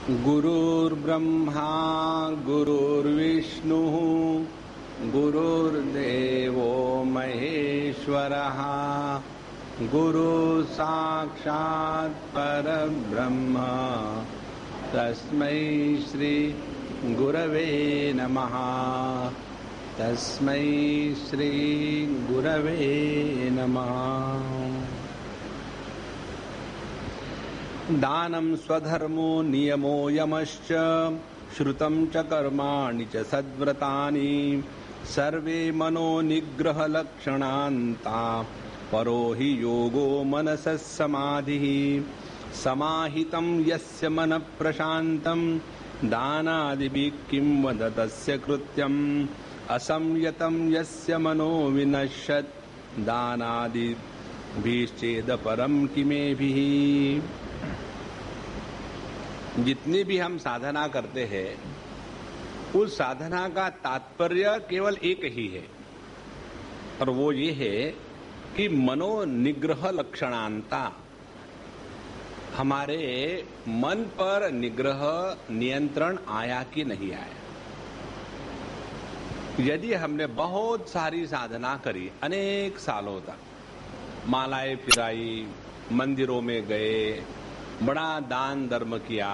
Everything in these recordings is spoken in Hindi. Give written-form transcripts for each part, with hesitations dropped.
गुरुर्ब्रह्मा गुरुर्विष्णुः गुरुर्देवो महेश्वरः गुरुः साक्षात् परब्रह्म तस्मै श्री गुरवे नमः। तस्मै श्री गुरवे नमः। दानं स्वधर्मो नियमो यमश्च श्रुतं च कर्माणि च सद्व्रतानि सर्वे मनो निग्रह लक्षणान्ता परो हि योगो मनसः समाधिः समाहितं यस्य मनः प्रशान्तं दानादिभिः किं वद तस्य कृत्यम् असंयतं यस्य मनो विनश्यत् दानादिभिश्चेद परं किमेभिः। जितनी भी हम साधना करते हैं उस साधना का तात्पर्य केवल एक ही है और वो ये है कि मनो निग्रह लक्षणांता, हमारे मन पर निग्रह नियंत्रण आया कि नहीं आया। यदि हमने बहुत सारी साधना करी अनेक सालों तक, मालाएं फिराई, मंदिरों में गए, बड़ा दान धर्म किया,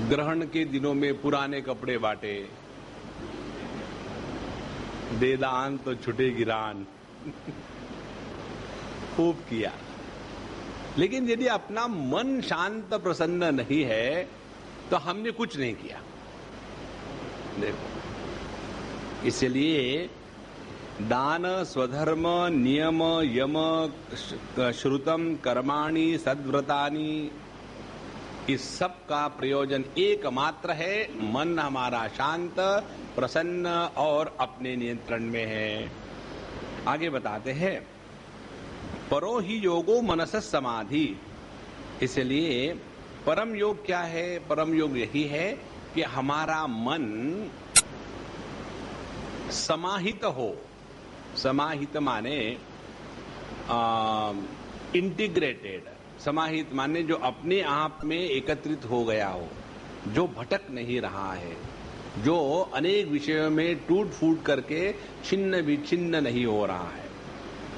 ग्रहण के दिनों में पुराने कपड़े बांटे, दे दान तो छुटे गिरान खूब किया, लेकिन यदि अपना मन शांत प्रसन्न नहीं है तो हमने कुछ नहीं किया। देखो, इसलिए दान स्वधर्म नियम यम श्रुतम कर्माणि सद्व्रतानि, इस सब का प्रयोजन एकमात्र है, मन हमारा शांत प्रसन्न और अपने नियंत्रण में है। आगे बताते हैं, परो ही योगो मनसः समाधि। इसलिए परम योग क्या है? परम योग यही है कि हमारा मन समाहित हो। समाहित माने इंटीग्रेटेड, समाहित माने जो अपने आप में एकत्रित हो गया हो, जो भटक नहीं रहा है, जो अनेक विषयों में टूट फूट करके छिन्न विच्छिन्न नहीं हो रहा है।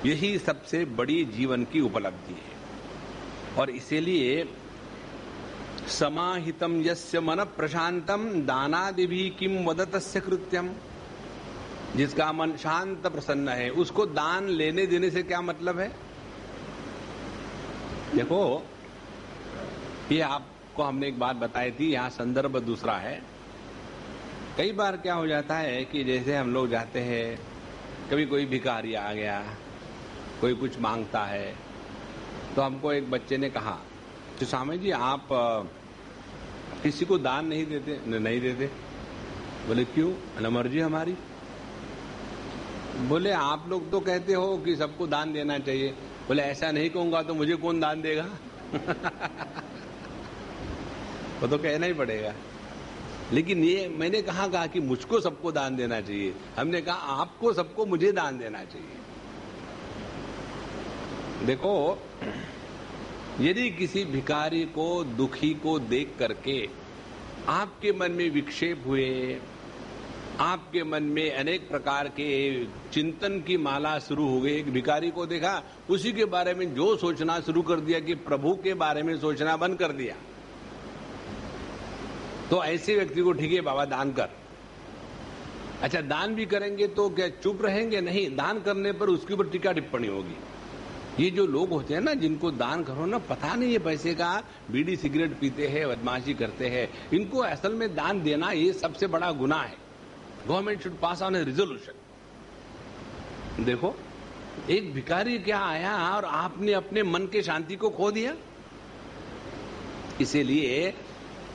यही सबसे बड़ी जीवन की उपलब्धि है। और इसीलिए समाहितम यस्य मन प्रशांतम दानादिभिः किम वद तस्य कृत्यम, जिसका मन शांत प्रसन्न है उसको दान लेने देने से क्या मतलब है? देखो, ये आपको हमने एक बात बताई थी, यहाँ संदर्भ दूसरा है। कई बार क्या हो जाता है कि जैसे हम लोग जाते हैं, कभी कोई भिखारी आ गया, कोई कुछ मांगता है, तो हमको एक बच्चे ने कहा तो स्वामी जी आप किसी को दान नहीं देते? नहीं देते। बोले क्यों? मर्जी हमारी। बोले आप लोग तो कहते हो कि सबको दान देना चाहिए। बोले ऐसा नहीं कहूंगा तो मुझे कौन दान देगा? वो तो कहना ही पड़ेगा। लेकिन ये मैंने कहा कि मुझको सबको दान देना चाहिए। हमने कहा आपको सबको मुझे दान देना चाहिए। देखो, यदि किसी भिखारी को, दुखी को देख करके आपके मन में विक्षेप हुए, आपके मन में अनेक प्रकार के चिंतन की माला शुरू हो गई, एक भिखारी को देखा, उसी के बारे में जो सोचना शुरू कर दिया कि प्रभु के बारे में सोचना बंद कर दिया, तो ऐसे व्यक्ति को ठीक है बाबा दान कर। अच्छा, दान भी करेंगे तो क्या चुप रहेंगे? नहीं, दान करने पर उसके ऊपर टीका टिप्पणी होगी। ये जो लोग होते हैं ना, जिनको दान करो ना, पता नहीं ये पैसे का बीड़ी सिगरेट पीते हैं, बदमाशी करते हैं, इनको असल में दान देना ये सबसे बड़ा गुनाह है। Government should pass on A resolution. देखो, एक भिखारी क्या आया और आपने अपने मन के शांति को खो दिया। इसीलिए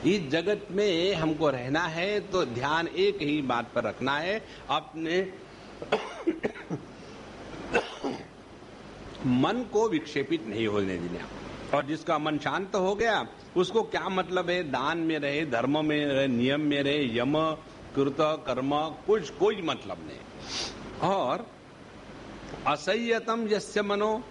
इस जगत में हमको रहना है तो ध्यान एक ही बात पर रखना है, अपने मन को विक्षेपित नहीं होने देना। और जिसका मन शांत हो गया उसको क्या मतलब है? दान में रहे, धर्म में रहे, नियम में रहे, यम कृत कर्म कुछ कोई मतलब नहीं। और असंयतम यस्य मनो,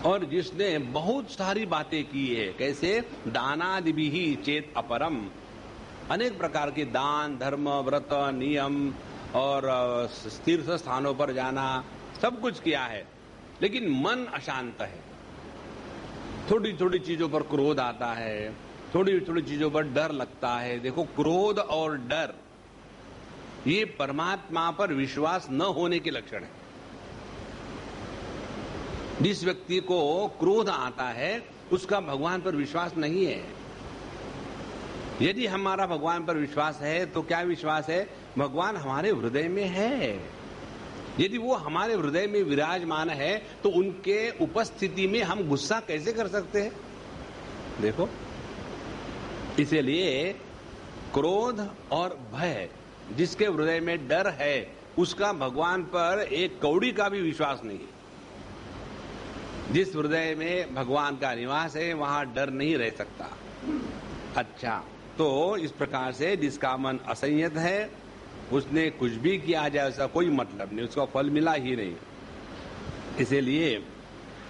और जिसने बहुत सारी बातें की है, कैसे दानादिभिः चेत अपरम, अनेक प्रकार के दान, धर्म, व्रत, नियम और तीर्थ स्थानों पर जाना, सब कुछ किया है, लेकिन मन अशांत है। थोड़ी थोड़ी चीजों पर क्रोध आता है, थोड़ी थोड़ी चीजों पर डर लगता है। देखो, क्रोध और डर ये परमात्मा पर विश्वास न होने के लक्षण है। जिस व्यक्ति को क्रोध आता है उसका भगवान पर विश्वास नहीं है। यदि हमारा भगवान पर विश्वास है तो क्या विश्वास है? भगवान हमारे हृदय में है। यदि वो हमारे हृदय में विराजमान है तो उनके उपस्थिति में हम गुस्सा कैसे कर सकते हैं? देखो, इसलिए क्रोध और भय, जिसके हृदय में डर है, उसका भगवान पर एक कौड़ी का भी विश्वास नहीं है। जिस हृदय में भगवान का निवास है वहां डर नहीं रह सकता। अच्छा, तो इस प्रकार से जिसका मन असंयत है, उसने कुछ भी किया जाए उसका कोई मतलब नहीं, उसका फल मिला ही नहीं। इसीलिए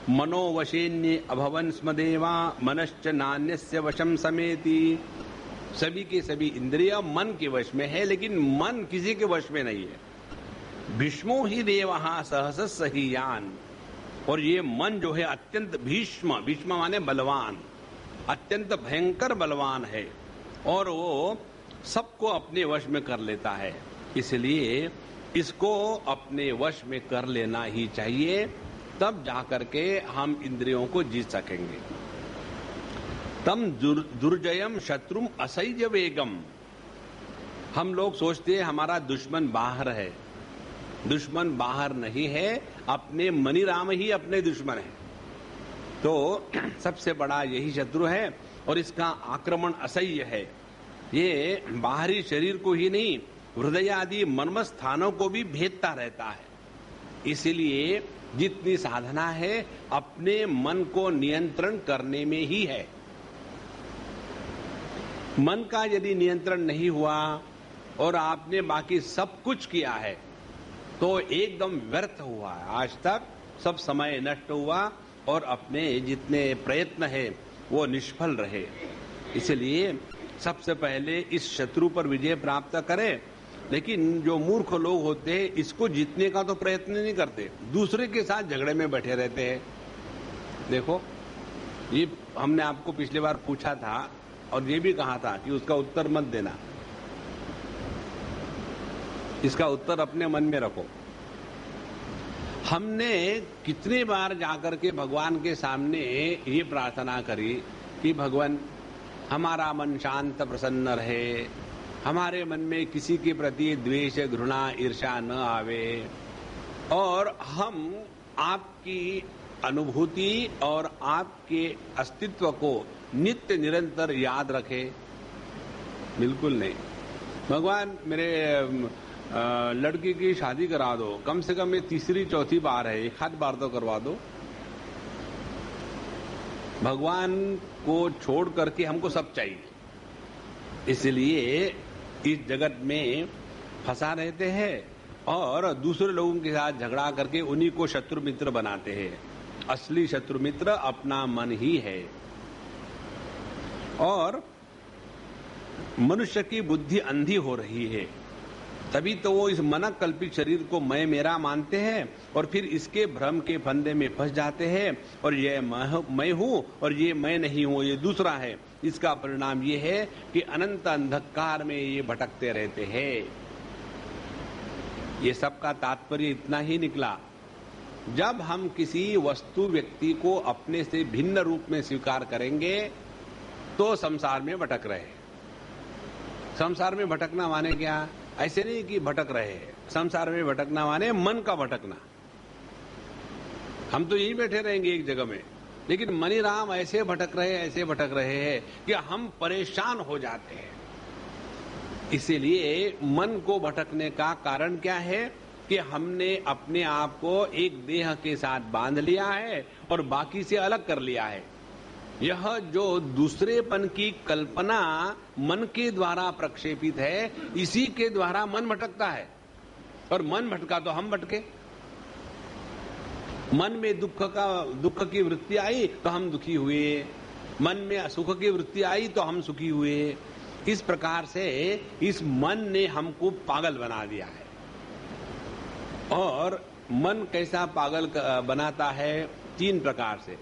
मनोवशेन्य अभवन स्म देवा मनश्च नान्यस्य वशम समेति, सभी के सभी इंद्रिय मन के वश में है, लेकिन मन किसी के वश में नहीं है। भीष्मो ही देवः सहसः सहीयान, और ये मन जो है अत्यंत भीष्म, भीष्म माने बलवान, अत्यंत भयंकर बलवान है और वो सबको अपने वश में कर लेता है। इसलिए इसको अपने वश में कर लेना ही चाहिए, तब जाकर के हम इंद्रियों को जीत सकेंगे। तम दुर्जयम शत्रुम असह्य वेगम। हम लोग सोचते हैं हमारा दुश्मन बाहर है। दुश्मन बाहर नहीं है, अपने मनी राम ही अपने दुश्मन है। तो सबसे बड़ा यही शत्रु है और इसका आक्रमण असह्य है। ये बाहरी शरीर को ही नहीं, हृदय आदि मर्म स्थानों को भी भेदता रहता है। इसलिए जितनी साधना है अपने मन को नियंत्रण करने में ही है। मन का यदि नियंत्रण नहीं हुआ और आपने बाकी सब कुछ किया है तो एकदम व्यर्थ हुआ है। आज तक सब समय नष्ट हुआ और अपने जितने प्रयत्न है वो निष्फल रहे। इसलिए सबसे पहले इस शत्रु पर विजय प्राप्त करें। लेकिन जो मूर्ख लोग होते हैं इसको जीतने का तो प्रयत्न नहीं करते, दूसरे के साथ झगड़े में बैठे रहते हैं। देखो, ये हमने आपको पिछली बार पूछा था और ये भी कहा था कि उसका उत्तर मत देना, इसका उत्तर अपने मन में रखो। हमने कितने बार जाकर के भगवान के सामने ये प्रार्थना करी कि भगवान हमारा मन शांत प्रसन्न रहे, हमारे मन में किसी के प्रति द्वेष, घृणा, ईर्ष्या न आवे और हम आपकी अनुभूति और आपके अस्तित्व को नित्य निरंतर याद रखें। बिल्कुल नहीं। भगवान मेरे लड़की की शादी करा दो, कम से कम ये तीसरी चौथी बार है, एक आध बार तो करवा दो। भगवान को छोड़ करके हमको सब चाहिए, इसलिए इस जगत में फंसा रहते हैं और दूसरे लोगों के साथ झगड़ा करके उन्हीं को शत्रु मित्र बनाते हैं। असली शत्रु मित्र अपना मन ही है। और मनुष्य की बुद्धि अंधी हो रही है, तभी तो वो इस मनक कल्पित शरीर को मैं मेरा मानते हैं और फिर इसके भ्रम के फंदे में फंस जाते हैं और ये मैं हूं और ये मैं नहीं हूं, ये दूसरा है। इसका परिणाम ये है कि अनंत अंधकार में ये भटकते रहते हैं। ये सब का तात्पर्य इतना ही निकला, जब हम किसी वस्तु व्यक्ति को अपने से भिन्न रूप में स्वीकार करेंगे तो संसार में भटक रहे। संसार में भटकना माने क्या? ऐसे नहीं कि भटक रहे हैं, संसार में भटकना माने मन का भटकना। हम तो यहीं बैठे रहेंगे एक जगह में, लेकिन मनी राम ऐसे भटक रहे हैं कि हम परेशान हो जाते हैं। इसीलिए मन को भटकने का कारण क्या है कि हमने अपने आप को एक देह के साथ बांध लिया है और बाकी से अलग कर लिया है। यह जो दूसरेपन की कल्पना मन के द्वारा प्रक्षेपित है, इसी के द्वारा मन भटकता है और मन भटका तो हम भटके। मन में दुख की वृत्ति आई तो हम दुखी हुए, मन में सुख की वृत्ति आई तो हम सुखी हुए। इस प्रकार से इस मन ने हमको पागल बना दिया है। और मन कैसा पागल बनाता है? 3 प्रकार से।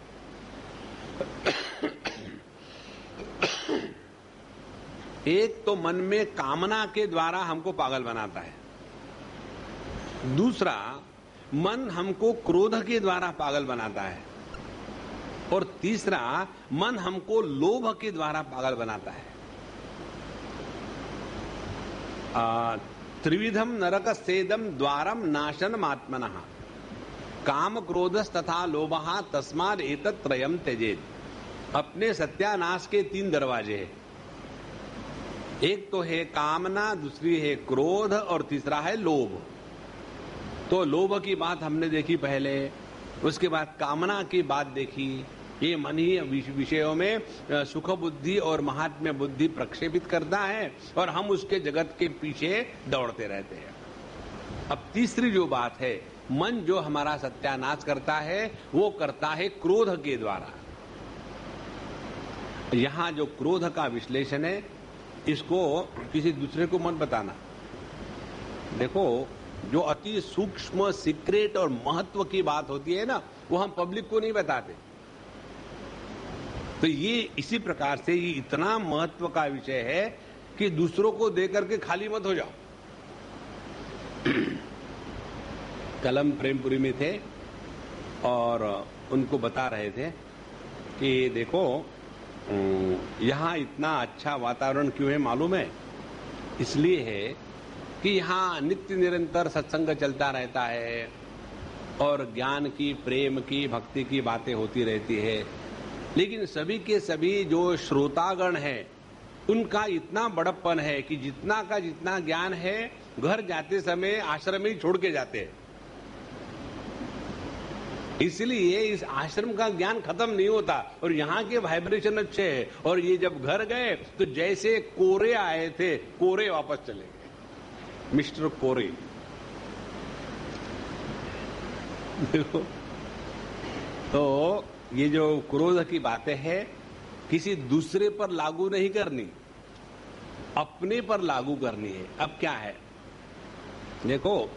एक तो मन में कामना के द्वारा हमको पागल बनाता है। दूसरा, मन हमको क्रोध के द्वारा पागल बनाता है। और तीसरा, मन हमको लोभ के द्वारा पागल बनाता है। त्रिविधम नरक सेदम द्वारम नाशनम आत्मनः काम क्रोधस तथा लोभः तस्माद् एतत् त्रयम् त्यजेत्। अपने सत्यानाश के 3 दरवाजे हैं। एक तो है कामना, दूसरी है क्रोध और तीसरा है लोभ। तो लोभ की बात हमने देखी पहले, उसके बाद कामना की बात देखी। ये मन ही विषयों में सुख बुद्धि और महात्म्य बुद्धि प्रक्षेपित करता है और हम उसके जगत के पीछे दौड़ते रहते हैं। अब तीसरी जो बात है, मन जो हमारा सत्यानाश करता है वो करता है क्रोध के द्वारा। यहां जो क्रोध का विश्लेषण है, इसको किसी दूसरे को मत बताना। देखो, जो अति सूक्ष्म सीक्रेट और महत्व की बात होती है ना, वो हम पब्लिक को नहीं बताते। तो ये इसी प्रकार से ये इतना महत्व का विषय है कि दूसरों को देकर के खाली मत हो जाओ। कल हम प्रेमपुरी में थे और उनको बता रहे थे कि देखो, यहाँ इतना अच्छा वातावरण क्यों है मालूम है? इसलिए है कि यहाँ नित्य निरंतर सत्संग चलता रहता है और ज्ञान की, प्रेम की, भक्ति की बातें होती रहती है। लेकिन सभी के सभी जो श्रोतागण हैं, उनका इतना बड़प्पन है कि जितना का जितना ज्ञान है घर जाते समय आश्रम ही छोड़ के जाते हैं। इसलिए इस आश्रम का ज्ञान खत्म नहीं होता और यहाँ के वाइब्रेशन अच्छे हैं। और ये जब घर गए तो जैसे कोरे आए थे, कोरे वापस चले गए। मिस्टर कोरे। देखो, तो ये जो क्रोध की बातें हैं, किसी दूसरे पर लागू नहीं करनी, अपने पर लागू करनी है। अब क्या है? देखो,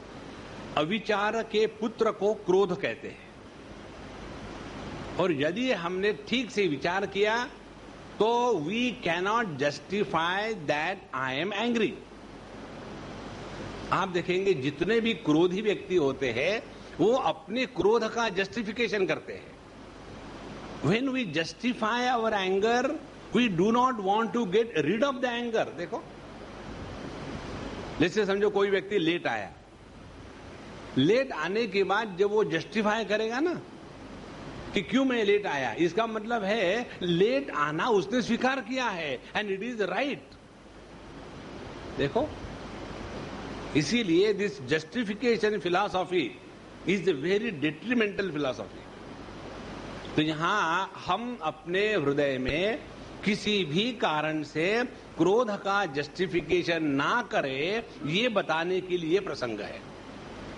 अविचार के पुत्र को क्रोध कहते हैं। और यदि हमने ठीक से विचार किया तो we cannot justify that I am angry. आप देखेंगे जितने भी क्रोधी व्यक्ति होते हैं वो अपने क्रोध का जस्टिफिकेशन करते हैं। When we justify our anger, we do not want to get rid of the anger. देखो, जैसे समझो कोई व्यक्ति लेट आया, लेट आने के बाद जब वो जस्टिफाई करेगा ना कि क्यों मैं लेट आया, इसका मतलब है लेट आना उसने स्वीकार किया है एंड इट इज राइट। देखो, इसीलिए this justification philosophy is the very detrimental philosophy. तो यहां हम अपने हृदय में किसी भी कारण से क्रोध का जस्टिफिकेशन ना करें, ये बताने के लिए प्रसंग है।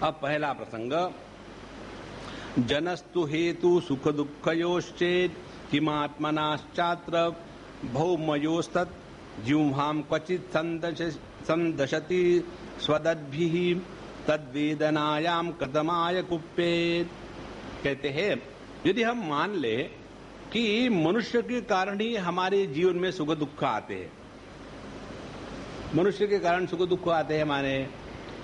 अब पहला प्रसंग, जनस्तु हेतु सुख दुःखयोश्चेत् किमात्मनाश्चात्र भौमयोस्तत् जिह्वां क्वचित् संदशति स्वदद्भिः तद्वेदनायां कथमाय कुप्येत्। कहते हैं, यदि हम मान ले कि मनुष्य के कारण ही हमारे जीवन में सुख दुख आते हैं, मनुष्य के कारण सुख दुख आते हैं, माने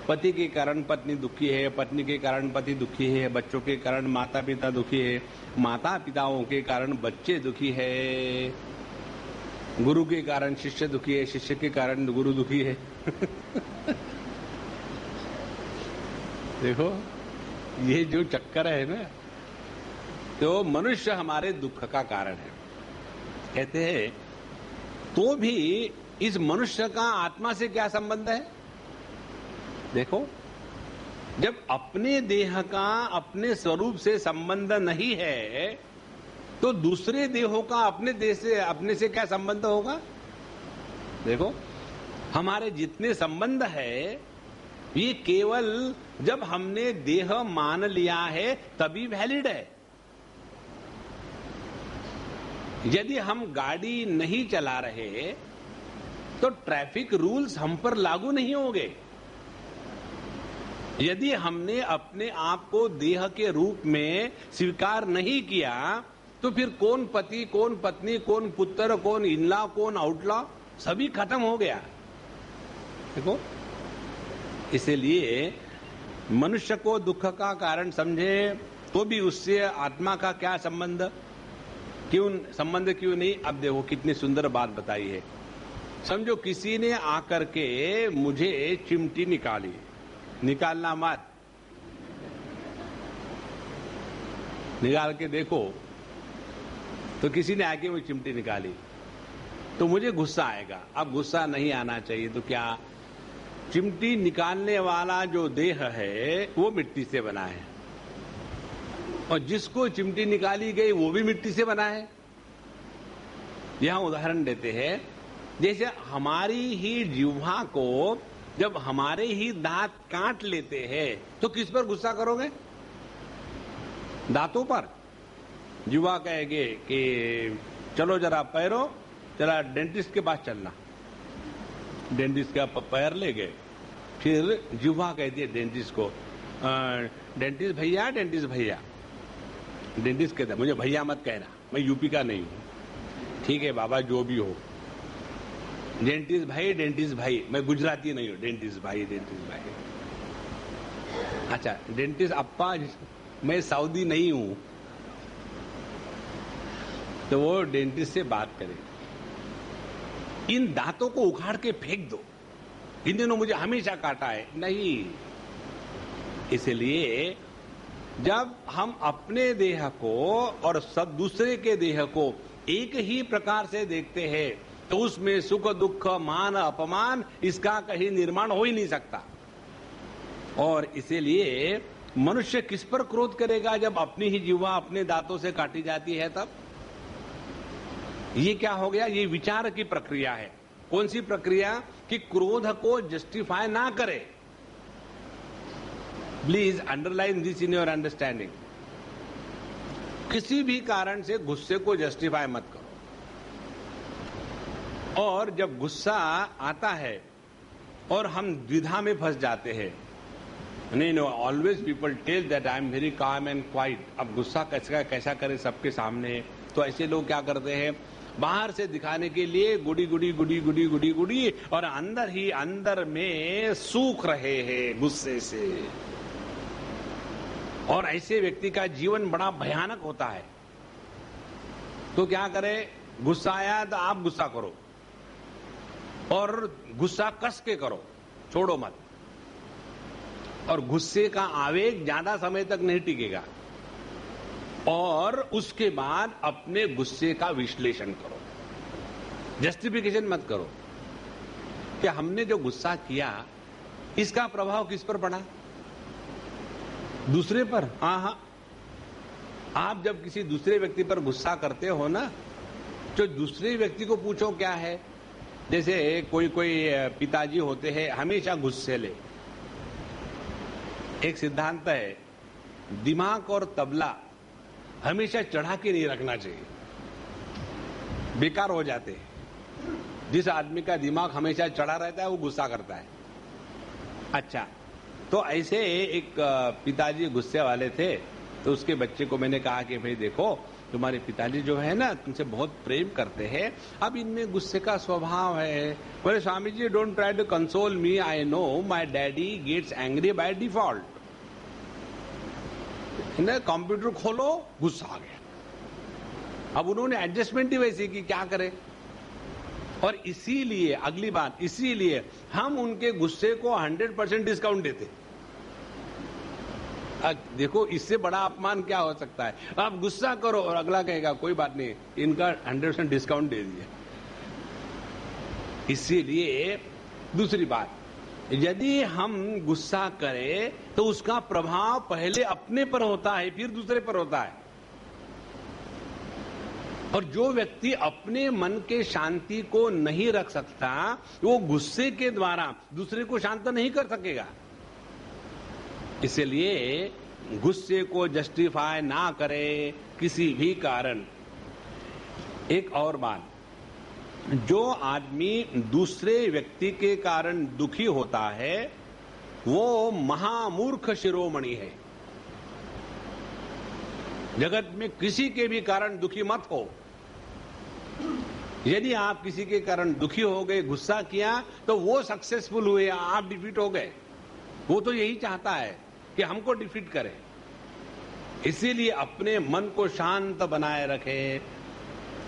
पति के कारण पत्नी दुखी है, पत्नी के कारण पति दुखी है, बच्चों के कारण माता पिता दुखी है, माता पिताओं के कारण बच्चे दुखी है, गुरु के कारण शिष्य दुखी है, शिष्य के कारण गुरु दुखी है। देखो, ये जो चक्कर है ना, तो मनुष्य हमारे दुख का कारण है। कहते हैं, तो भी इस मनुष्य का आत्मा से क्या संबंध है? देखो, जब अपने देह का अपने स्वरूप से संबंध नहीं है तो दूसरे देहों का अपने से क्या संबंध होगा? देखो, हमारे जितने संबंध है ये केवल जब हमने देह मान लिया है तभी वैलिड है। यदि हम गाड़ी नहीं चला रहे तो ट्रैफिक रूल्स हम पर लागू नहीं होंगे। यदि हमने अपने आप को देह के रूप में स्वीकार नहीं किया तो फिर कौन पति, कौन पत्नी, कौन पुत्र, कौन इनला, कौन आउटला, सभी खत्म हो गया। देखो, इसलिए मनुष्य को दुख का कारण समझे तो भी उससे आत्मा का क्या संबंध, क्यों संबंध क्यों नहीं। अब देखो कितनी सुंदर बात बताई है। समझो किसी ने आकर के मुझे चिमटी निकाली, निकालना मत, निकाल के देखो। तो किसी ने आके मुझे चिमटी निकाली तो मुझे गुस्सा आएगा। अब गुस्सा नहीं आना चाहिए तो क्या, चिमटी निकालने वाला जो देह है वो मिट्टी से बना है और जिसको चिमटी निकाली गई वो भी मिट्टी से बना है। यहां उदाहरण देते हैं, जैसे हमारी ही जिह्वा को जब हमारे ही दांत काट लेते हैं तो किस पर गुस्सा करोगे? दांतों पर। जिह्वा कहेगे कि चलो जरा पैरो, जरा डेंटिस्ट के पास चलना। डेंटिस्ट का पैर ले गए, फिर जिह्वा कहती है डेंटिस्ट को, डेंटिस्ट भैया, डेंटिस्ट भैया। डेंटिस्ट कहता है मुझे भैया मत कहना, मैं यूपी का नहीं हूं। ठीक है बाबा, जो भी हो। डेंटिस्ट भाई, डेंटिस्ट भाई, मैं गुजराती नहीं हूं। डेंटिस्ट भाई, डेंटिस्ट भाई। अच्छा, डेंटिस्ट अप्पा, मैं सऊदी नहीं हूं। तो वो डेंटिस्ट से बात करे, इन दांतों को उखाड़ के फेंक दो, इन दिनों मुझे हमेशा काटा है। नहीं, इसलिए जब हम अपने देह को और सब दूसरे के देह को एक ही प्रकार से देखते हैं तो उसमें सुख दुख, मान अपमान, इसका कहीं निर्माण हो ही नहीं सकता। और इसीलिए मनुष्य किस पर क्रोध करेगा जब अपनी ही जिह्वा अपने दांतों से काटी जाती है तब। ये क्या हो गया? ये विचार की प्रक्रिया है। कौन सी प्रक्रिया? कि क्रोध को जस्टिफाई ना करे। Please underline this in your understanding. किसी भी कारण से गुस्से को जस्टिफाई मत करो। और जब गुस्सा आता है और हम द्विधा में फंस जाते हैं, नहीं no, always people tell that I am very calm and quiet. अब गुस्सा कैसा करे सबके सामने? तो ऐसे लोग क्या करते हैं, बाहर से दिखाने के लिए गुड़ी गुड़ी गुड़ी गुड़ी गुड़ी गुड़ी, और अंदर ही अंदर में सूख रहे हैं गुस्से से। और ऐसे व्यक्ति का जीवन बड़ा भयानक होता है। तो क्या करे? गुस्सा आया तो आप गुस्सा करो, और गुस्सा कस के करो, छोड़ो मत। और गुस्से का आवेग ज्यादा समय तक नहीं टिकेगा। और उसके बाद अपने गुस्से का विश्लेषण करो, जस्टिफिकेशन मत करो कि हमने जो गुस्सा किया इसका प्रभाव किस पर पड़ा? दूसरे पर। हाँ, आप जब किसी दूसरे व्यक्ति पर गुस्सा करते हो ना, तो दूसरे व्यक्ति को पूछो क्या है। जैसे कोई पिताजी होते हैं हमेशा गुस्सैले। एक सिद्धांत है, दिमाग और तबला हमेशा चढ़ा के नहीं रखना चाहिए, बेकार हो जाते हैं। जिस आदमी का दिमाग हमेशा चढ़ा रहता है वो गुस्सा करता है। अच्छा, तो ऐसे एक पिताजी गुस्से वाले थे, तो उसके बच्चे को मैंने कहा कि भाई देखो, तुम्हारे पिताजी जो है ना तुमसे बहुत प्रेम करते हैं, अब इनमें गुस्से का स्वभाव है। बोले Swami ji, don't try to console me, I know my daddy gets angry by default. Computer खोलो, गुस्सा आ गया। अब उन्होंने एडजस्टमेंट ही वैसी की, क्या करे। और इसीलिए अगली बात, इसीलिए हम उनके गुस्से को 100% डिस्काउंट देते। देखो, इससे बड़ा अपमान क्या हो सकता है? आप गुस्सा करो और अगला कहेगा कोई बात नहीं, इनका 100% डिस्काउंट दे दिया। इसीलिए दूसरी बात, यदि हम गुस्सा करें तो उसका प्रभाव पहले अपने पर होता है, फिर दूसरे पर होता है। और जो व्यक्ति अपने मन के शांति को नहीं रख सकता, वो गुस्से के द्वारा दूसरे को शांत नहीं कर सकेगा। इसलिए गुस्से को जस्टिफाई ना करे किसी भी कारण। एक और बात, जो आदमी दूसरे व्यक्ति के कारण दुखी होता है वो महामूर्ख शिरोमणि है। जगत में किसी के भी कारण दुखी मत हो। यदि आप किसी के कारण दुखी हो गए, गुस्सा किया, तो वो सक्सेसफुल हुए, आप डिफीट हो गए। वो तो यही चाहता है कि हमको डिफीट करे। इसीलिए अपने मन को शांत बनाए रखे,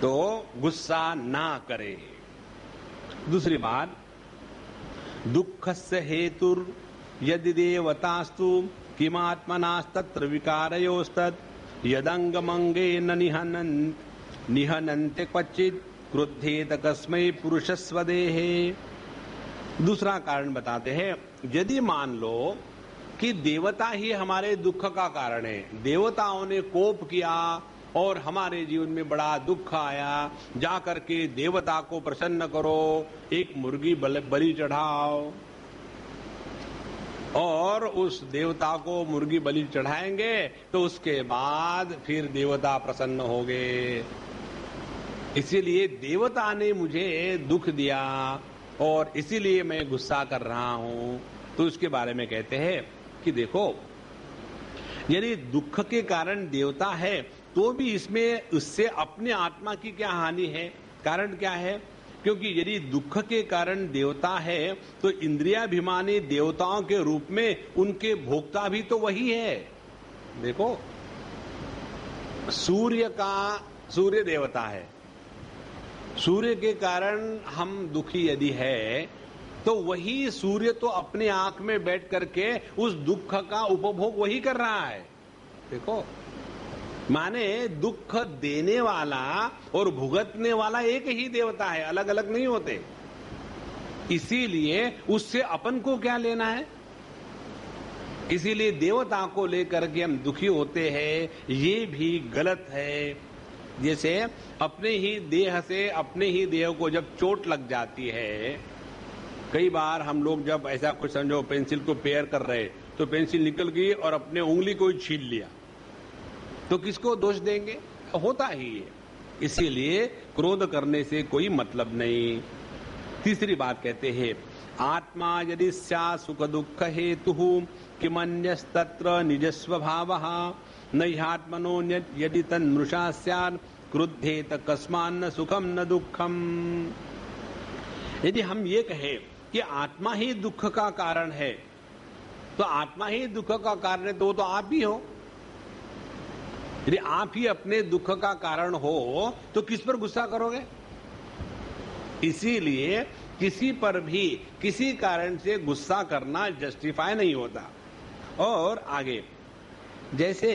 तो गुस्सा ना करे। दूसरी बात, दुःखस्य हेतुर यदि देवतास्तु किमात्मनास्तत्र विकारयोस्तत् यदंगमंगेन निहनन्ते क्वचित् क्रुद्धेत कस्मै पुरुषस्वदेहे। दूसरा कारण बताते हैं, यदि मान लो कि देवता ही हमारे दुख का कारण है, देवताओं ने कोप किया और हमारे जीवन में बड़ा दुख आया, जाकर के देवता को प्रसन्न करो, एक मुर्गी बलि चढ़ाओ, और उस देवता को मुर्गी बलि चढ़ाएंगे तो उसके बाद फिर देवता प्रसन्न होंगे। इसीलिए देवता ने मुझे दुख दिया और इसीलिए मैं गुस्सा कर रहा हूं। तो उसके बारे में कहते हैं कि देखो, यदि दुख के कारण देवता है तो भी इसमें उससे अपने आत्मा की क्या हानि है? कारण क्या है? क्योंकि यदि दुख के कारण देवता है तो इंद्रियाभिमानी देवताओं के रूप में उनके भोक्ता भी तो वही है। देखो, सूर्य देवता है, सूर्य के कारण हम दुखी यदि है तो वही सूर्य तो अपने आंख में बैठ करके उस दुख का उपभोग वही कर रहा है। देखो, माने दुख देने वाला और भुगतने वाला एक ही देवता है, अलग अलग नहीं होते। इसीलिए उससे अपन को क्या लेना है? इसीलिए देवता को लेकर के हम दुखी होते हैं, ये भी गलत है। जैसे अपने ही देह से अपने ही देह को जब चोट लग जाती है, कई बार हम लोग जब ऐसा कुछ समझो पेंसिल को पेयर कर रहे तो पेंसिल निकल गई और अपने उंगली को ही छील लिया, तो किसको दोष देंगे? होता ही है। इसीलिए क्रोध करने से कोई मतलब नहीं। तीसरी बात कहते हैं, आत्मा यदि स्यात् सुख दुख हेतुः किमन्यस्तत्र निजस्वभावः न ह्यात्मनो यदि तन्मृषा स्यात् क्रुद्धेत कस्मान्न सुखम न दुःखम। यदि हम ये कहें कि आत्मा ही दुख का कारण है, तो आत्मा ही दुख का कारण है तो आप ही हो। यदि आप ही अपने दुख का कारण हो तो किस पर गुस्सा करोगे? इसीलिए किसी पर भी किसी कारण से गुस्सा करना जस्टिफाई नहीं होता। और आगे, जैसे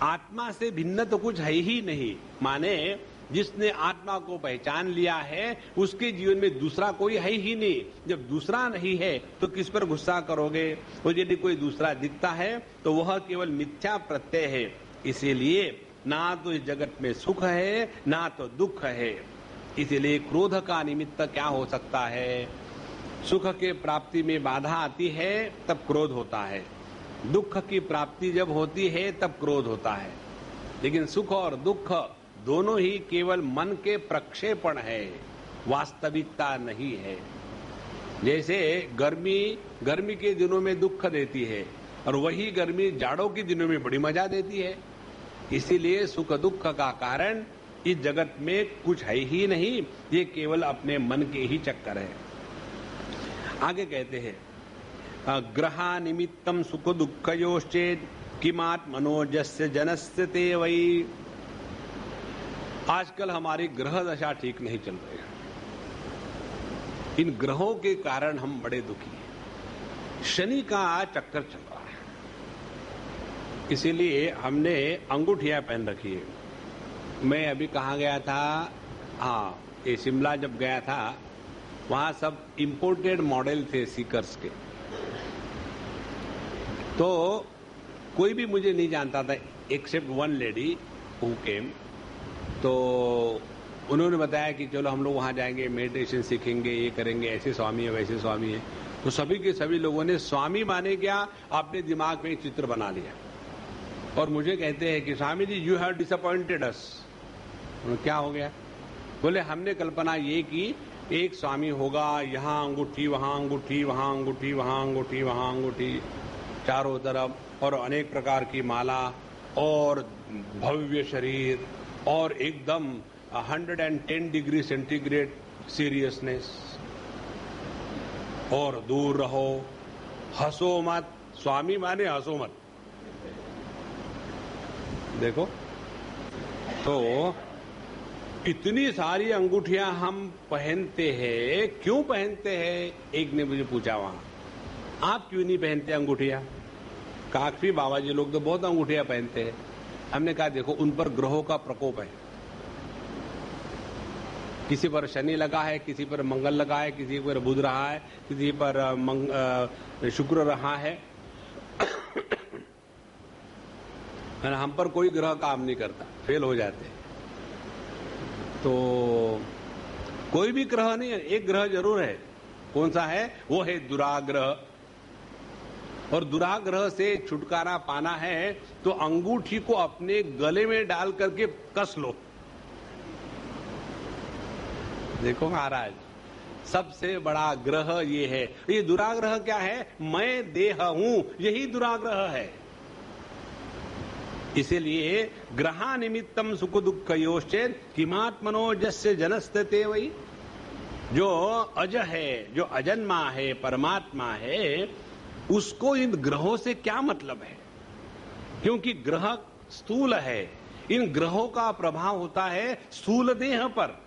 आत्मा से भिन्न तो कुछ है ही नहीं, माने जिसने आत्मा को पहचान लिया है उसके जीवन में दूसरा कोई है ही नहीं। जब दूसरा नहीं है तो किस पर गुस्सा करोगे? और यदि कोई दूसरा दिखता है तो वह केवल मिथ्या प्रत्यय है। इसीलिए ना तो इस जगत में सुख है ना तो दुख है। इसीलिए क्रोध का निमित्त क्या हो सकता है? सुख के प्राप्ति में बाधा आती है तब क्रोध होता है, दुख की प्राप्ति जब होती है तब क्रोध होता है। लेकिन सुख और दुख दोनों ही केवल मन के प्रक्षेपण है, वास्तविकता नहीं है। जैसे गर्मी के दिनों में दुख देती है और वही गर्मी जाड़ों के दिनों में बड़ी मजा देती है। इसीलिए सुख दुख का कारण इस जगत में कुछ है ही नहीं, ये केवल अपने मन के ही चक्कर है। आगे कहते हैं, ग्रहा निमित्तम सुख दुःखयोश्चेत् किमात्मनोजस्य जनस्य ते वै। आजकल हमारी ग्रह दशा ठीक नहीं चल रही है, इन ग्रहों के कारण हम बड़े दुखी हैं। शनि का चक्कर चल रहा है, इसीलिए हमने अंगूठियां पहन रखी है। मैं अभी कहाँ गया था, हाँ, ये शिमला जब गया था वहां सब इंपोर्टेड मॉडल थे सीकर्स के, तो कोई भी मुझे नहीं जानता था except one lady who came. तो उन्होंने बताया कि चलो हम लोग वहां जाएंगे, मेडिटेशन सीखेंगे, ये करेंगे, ऐसे स्वामी है वैसे स्वामी है। तो सभी के सभी लोगों ने स्वामी माने क्या, अपने दिमाग में एक चित्र बना लिया और मुझे कहते हैं कि स्वामी जी यू हैव डिसअपॉइंटेड अस। क्या हो गया? बोले हमने कल्पना ये की एक स्वामी होगा, यहाँ अंगूठी वहां अंगूठी, वहां अंगूठी, वहां अंगूठी, वहां अंगूठी, चारों तरफ, और अनेक प्रकार की माला और भव्य शरीर और एकदम 110 डिग्री सेंटीग्रेड सीरियसनेस, और दूर रहो, हंसो मत। स्वामी माने हंसो मत। देखो तो इतनी सारी अंगूठियां हम पहनते हैं, क्यों पहनते हैं? एक ने मुझे पूछा वहां, आप क्यों नहीं पहनते अंगूठियां? काफी बाबा जी लोग तो बहुत अंगूठियां पहनते हैं। हमने कहा देखो उन पर ग्रहों का प्रकोप है, किसी पर शनि लगा है, किसी पर मंगल लगा है, किसी पर बुध रहा है, किसी पर शुक्र रहा है। हम पर कोई ग्रह काम नहीं करता, फेल हो जाते हैं। तो कोई भी ग्रह नहीं है, एक ग्रह जरूर है। कौन सा है? वो है दुराग्रह। और दुराग्रह से छुटकारा पाना है तो अंगूठी को अपने गले में डाल करके कस लो। देखो महाराज, सबसे बड़ा ग्रह ये है। ये दुराग्रह क्या है? मैं देह हूं, यही दुराग्रह है। इसीलिए ग्रहा निमित्तम सुख दुख योश्चेत किमात्मनो जस्य जनस्ते वही। जो अज है, जो अजन्मा है, परमात्मा है, उसको इन ग्रहों से क्या मतलब है? क्योंकि ग्रह स्थूल है, इन ग्रहों का प्रभाव होता है स्थूल देह पर,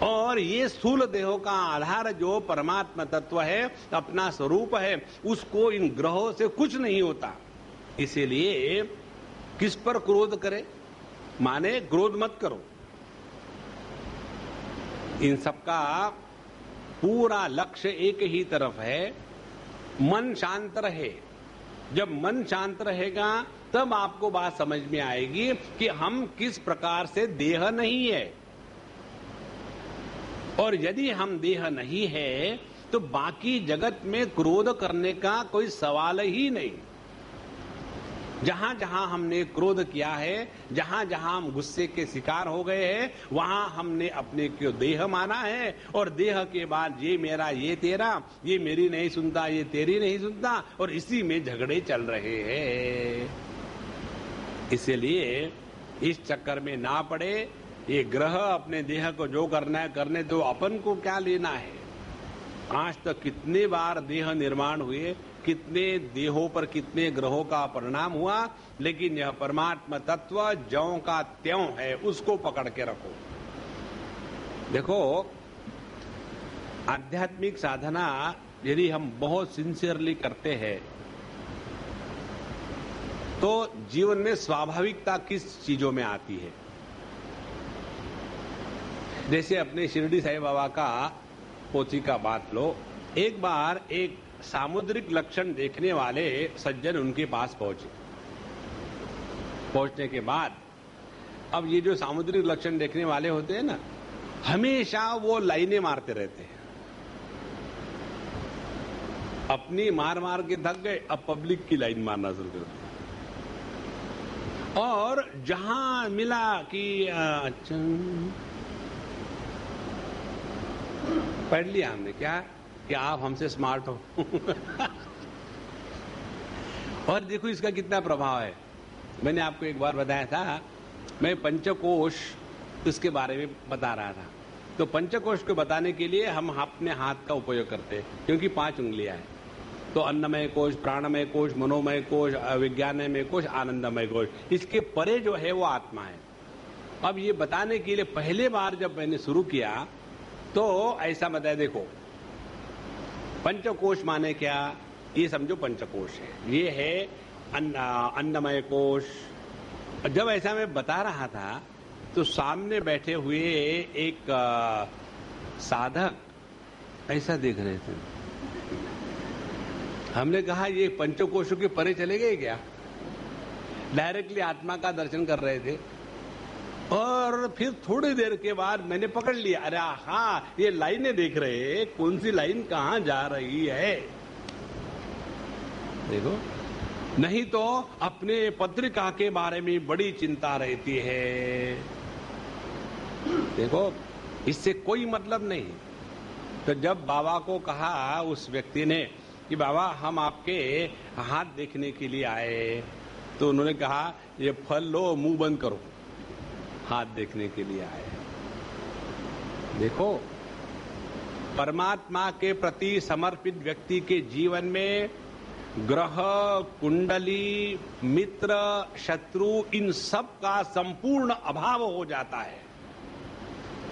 और ये स्थूल देहों का आधार जो परमात्मा तत्व है, अपना स्वरूप है, उसको इन ग्रहों से कुछ नहीं होता। इसीलिए किस पर क्रोध करे? माने क्रोध मत करो। इन सबका पूरा लक्ष्य एक ही तरफ है, मन शांत रहे। जब मन शांत रहेगा तब आपको बात समझ में आएगी कि हम किस प्रकार से देह नहीं है, और यदि हम देह नहीं है तो बाकी जगत में क्रोध करने का कोई सवाल ही नहीं। जहां जहां हमने क्रोध किया है, जहां जहां हम गुस्से के शिकार हो गए हैं, वहां हमने अपने को देह माना है, और देह के बाद ये मेरा, ये तेरा, ये मेरी नहीं सुनता, ये तेरी नहीं सुनता, और इसी में झगड़े चल रहे हैं। इसलिए इस चक्कर में ना पड़े। ये ग्रह अपने देह को जो करना है करने दो, अपन को क्या लेना है? आज तक कितने बार देह निर्माण हुए, कितने देहों पर कितने ग्रहों का परिणाम हुआ, लेकिन यह परमात्मा तत्व ज्यों का त्यों है, उसको पकड़ के रखो। देखो, आध्यात्मिक साधना यदि हम बहुत सिंसियरली करते हैं तो जीवन में स्वाभाविकता किस चीजों में आती है? जैसे अपने शिरडी साईं बाबा का पोथी का बात लो। एक बार एक सामुद्रिक लक्षण देखने वाले सज्जन उनके पास पहुंचे। पहुंचने के बाद अब ये जो सामुद्रिक लक्षण देखने वाले होते हैं ना, हमेशा वो लाइनें मारते रहते हैं। अपनी मार मार के थक गए, अब पब्लिक की लाइन मारना शुरू कर दिया। और जहां मिला कि अच्छा पढ़ लिया हमने क्या कि आप हमसे स्मार्ट हो। और देखो इसका कितना प्रभाव है। मैंने आपको एक बार बताया था, मैं पंचकोश उसके बारे में बता रहा था। तो पंचकोश को बताने के लिए हम अपने हाथ का उपयोग करते हैं, क्योंकि 5 उंगलियां हैं। तो अन्नमय कोश, प्राणमय कोश, मनोमय कोश, विज्ञानमय कोश, आनंदमय कोश, इसके परे जो है वो आत्मा है। अब ये बताने के लिए पहले बार जब मैंने शुरू किया तो ऐसा बताया, देखो पंचकोश माने क्या, ये समझो पंचकोश है, ये है अन्नमय कोश। जब ऐसा मैं बता रहा था तो सामने बैठे हुए एक साधक ऐसा देख रहे थे। हमने कहा ये पंचकोशों के परे चले गए क्या? डायरेक्टली आत्मा का दर्शन कर रहे थे। और फिर थोड़ी देर के बाद मैंने पकड़ लिया, अरे हाँ ये लाइनें देख रहे, कौन सी लाइन कहां जा रही है। देखो, नहीं तो अपने पत्रिका के बारे में बड़ी चिंता रहती है। देखो, इससे कोई मतलब नहीं। तो जब बाबा को कहा उस व्यक्ति ने कि बाबा हम आपके हाथ देखने के लिए आए, तो उन्होंने कहा ये फल लो, मुंह बंद करो, हाथ देखने के लिए आए। देखो, परमात्मा के प्रति समर्पित व्यक्ति के जीवन में ग्रह, कुंडली, मित्र, शत्रु, इन सब का संपूर्ण अभाव हो जाता है।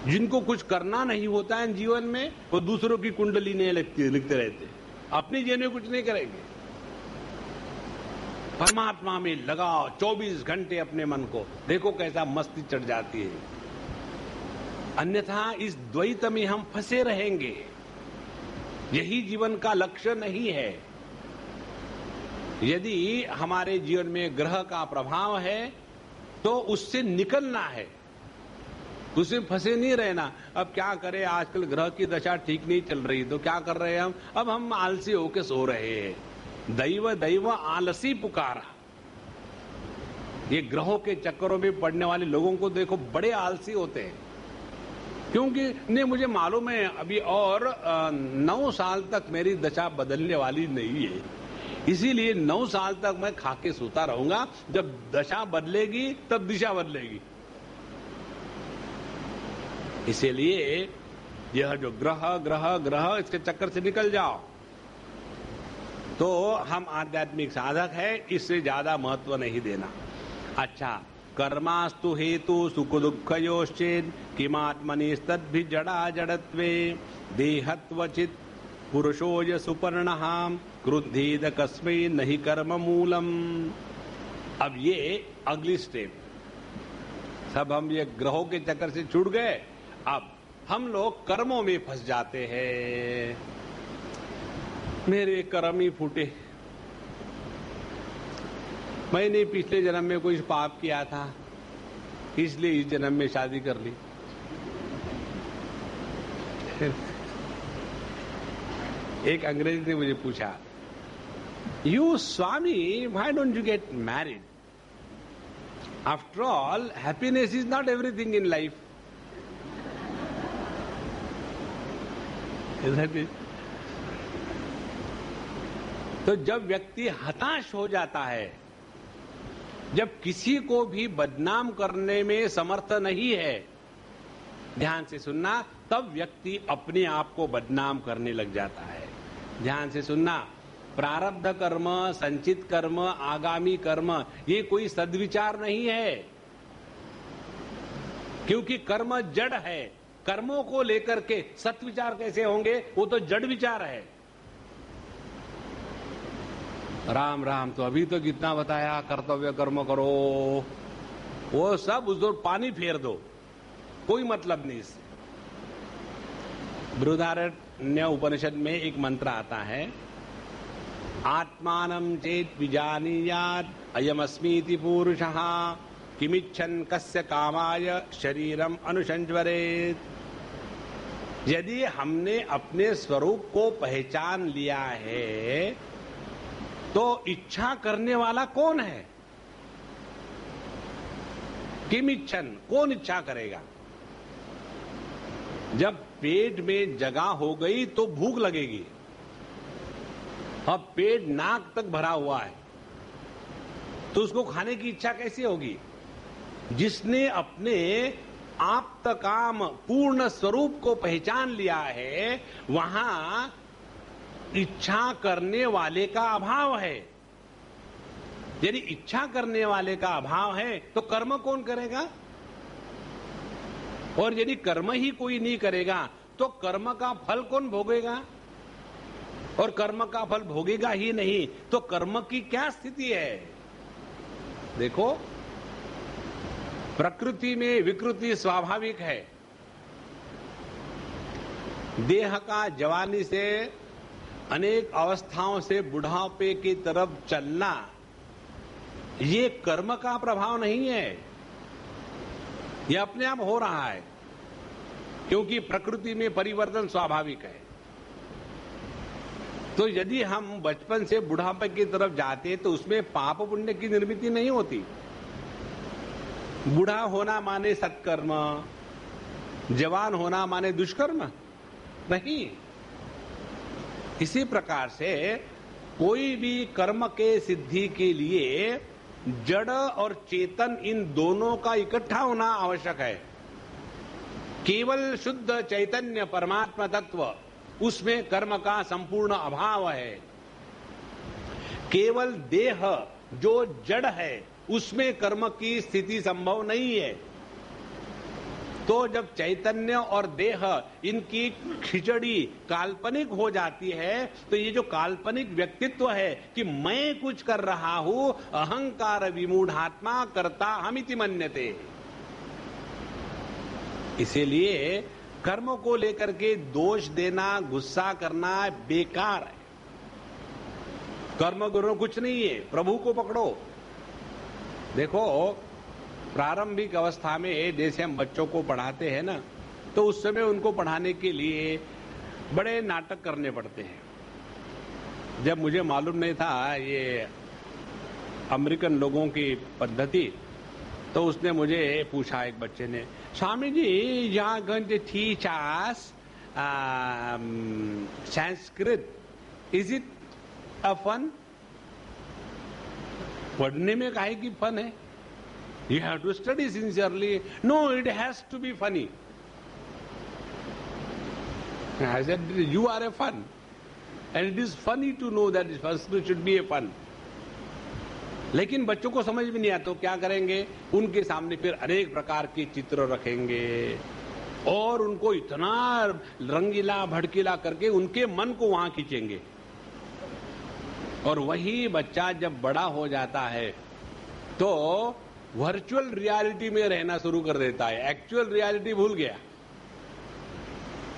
जिनको कुछ करना नहीं होता है जीवन में, वो दूसरों की कुंडली नहीं लिखते रहते, अपने जीवन में कुछ नहीं करेंगे। परमात्मा में लगाओ 24 घंटे अपने मन को, देखो कैसा मस्ती चढ़ जाती है। अन्यथा इस द्वैत में हम फंसे रहेंगे। यही जीवन का लक्ष्य नहीं है। यदि हमारे जीवन में ग्रह का प्रभाव है तो उससे निकलना है, उसमें फंसे नहीं रहना। अब क्या करें, आजकल ग्रह की दशा ठीक नहीं चल रही, तो क्या कर रहे हैं हम? अब हम आलसी होके सो रहे हैं। दैव दैव आलसी पुकारा। ये ग्रहों के चक्करों में पड़ने वाले लोगों को देखो, बड़े आलसी होते हैं। क्योंकि नहीं, मुझे मालूम है अभी और 9 साल तक मेरी दशा बदलने वाली नहीं है, इसीलिए 9 साल तक मैं खाके सोता रहूंगा। जब दशा बदलेगी तब दिशा बदलेगी। इसीलिए यह जो ग्रह ग्रह ग्रह, इसके चक्कर से निकल जाओ। तो हम आध्यात्मिक साधक है, इससे ज्यादा महत्व नहीं देना। अच्छा, कर्मास्तु हेतु सुख दुःखयोश्चेद किमात्मनिस्तद्भि जड़ा जड़त्वे देहत्वचित पुरुषोज सुपर्णः क्रुद्धेद कस्मै नहि कर्म मूलम। अब ये अगली स्टेप, सब हम ये ग्रहों के चक्कर से छूट गए, अब हम लोग कर्मों में फंस जाते हैं। मेरे कर्म ही फूटे, मैंने पिछले जन्म में कुछ पाप किया था, इसलिए इस जन्म में शादी कर ली। एक अंग्रेज ने मुझे पूछा, you Swami, why don't you get married? After all happiness is not everything in life. तो जब व्यक्ति हताश हो जाता है, जब किसी को भी बदनाम करने में समर्थ नहीं है, ध्यान से सुनना, तब व्यक्ति अपने आप को बदनाम करने लग जाता है। ध्यान से सुनना, प्रारब्ध कर्म, संचित कर्म, आगामी कर्म, ये कोई सद्विचार नहीं है, क्योंकि कर्म जड़ है। कर्मों को लेकर के सत्विचार कैसे होंगे? वो तो जड़ विचार है। राम राम तो अभी तो कितना बताया, कर्तव्य कर्म करो, वो सब उस दो पानी फेर दो, कोई मतलब नहीं इससे। बृहदारण्यक उपनिषद में एक मंत्र आता है, आत्मानं चेत विजानीयात् अयमस्मीति पुरुषः किमिच्छन् कस्य कामाय शरीरम अनुसंज्वरेत्। यदि हमने अपने स्वरूप को पहचान लिया है तो इच्छा करने वाला कौन है? किम इच्छन, कौन इच्छा करेगा? जब पेट में जगह हो गई तो भूख लगेगी। अब पेट नाक तक भरा हुआ है तो उसको खाने की इच्छा कैसे होगी? जिसने अपने आप काम पूर्ण स्वरूप को पहचान लिया है, वहां इच्छा करने वाले का अभाव है। यदि इच्छा करने वाले का अभाव है तो कर्म कौन करेगा? और यदि कर्म ही कोई नहीं करेगा तो कर्म का फल कौन भोगेगा? और कर्म का फल भोगेगा ही नहीं तो कर्म की क्या स्थिति है? देखो, प्रकृति में विकृति स्वाभाविक है। देह का जवानी से अनेक अवस्थाओं से बुढ़ापे की तरफ चलना, ये कर्म का प्रभाव नहीं है, यह अपने आप हो रहा है, क्योंकि प्रकृति में परिवर्तन स्वाभाविक है। तो यदि हम बचपन से बुढ़ापे की तरफ जाते तो उसमें पाप पुण्य की निर्मित नहीं होती। बूढ़ा होना माने सत्कर्म, जवान होना माने दुष्कर्म नहीं। इसी प्रकार से कोई भी कर्म के सिद्धि के लिए जड़ और चेतन इन दोनों का इकट्ठा होना आवश्यक है। केवल शुद्ध चैतन्य परमात्मा तत्व, उसमें कर्म का संपूर्ण अभाव है। केवल देह जो जड़ है उसमें कर्म की स्थिति संभव नहीं है। तो जब चैतन्य और देह इनकी खिचड़ी काल्पनिक हो जाती है तो ये जो काल्पनिक व्यक्तित्व है कि मैं कुछ कर रहा हूं, अहंकार विमूढ़ात्मा कर्ता हमिति मन्यते। इसीलिए कर्म को लेकर के दोष देना, गुस्सा करना बेकार है। कर्म गुरु कुछ नहीं है, प्रभु को पकड़ो। देखो, प्रारंभिक अवस्था में जैसे हम बच्चों को पढ़ाते हैं ना, तो उस समय उनको पढ़ाने के लिए बड़े नाटक करने पड़ते हैं। जब मुझे मालूम नहीं था ये अमेरिकन लोगों की पद्धति, तो उसने मुझे पूछा, एक बच्चे ने, Swami ji you are going to teach us Sanskrit, is it a fun? पढ़ने में काहे की फन है? You have to study sincerely. No, it has to be funny. I said, you are a fun. And it is funny to know that Sanskrit should be a fun. लेकिन बच्चों को समझ भी नहीं आता तो क्या करेंगे? उनके सामने फिर अनेक प्रकार के चित्र रखेंगे और उनको इतना रंगीला भड़कीला करके उनके मन को वहां खींचेंगे। और वही बच्चा जब बड़ा हो जाता है तो वर्चुअल रियलिटी में रहना शुरू कर देता है, एक्चुअल रियलिटी भूल गया।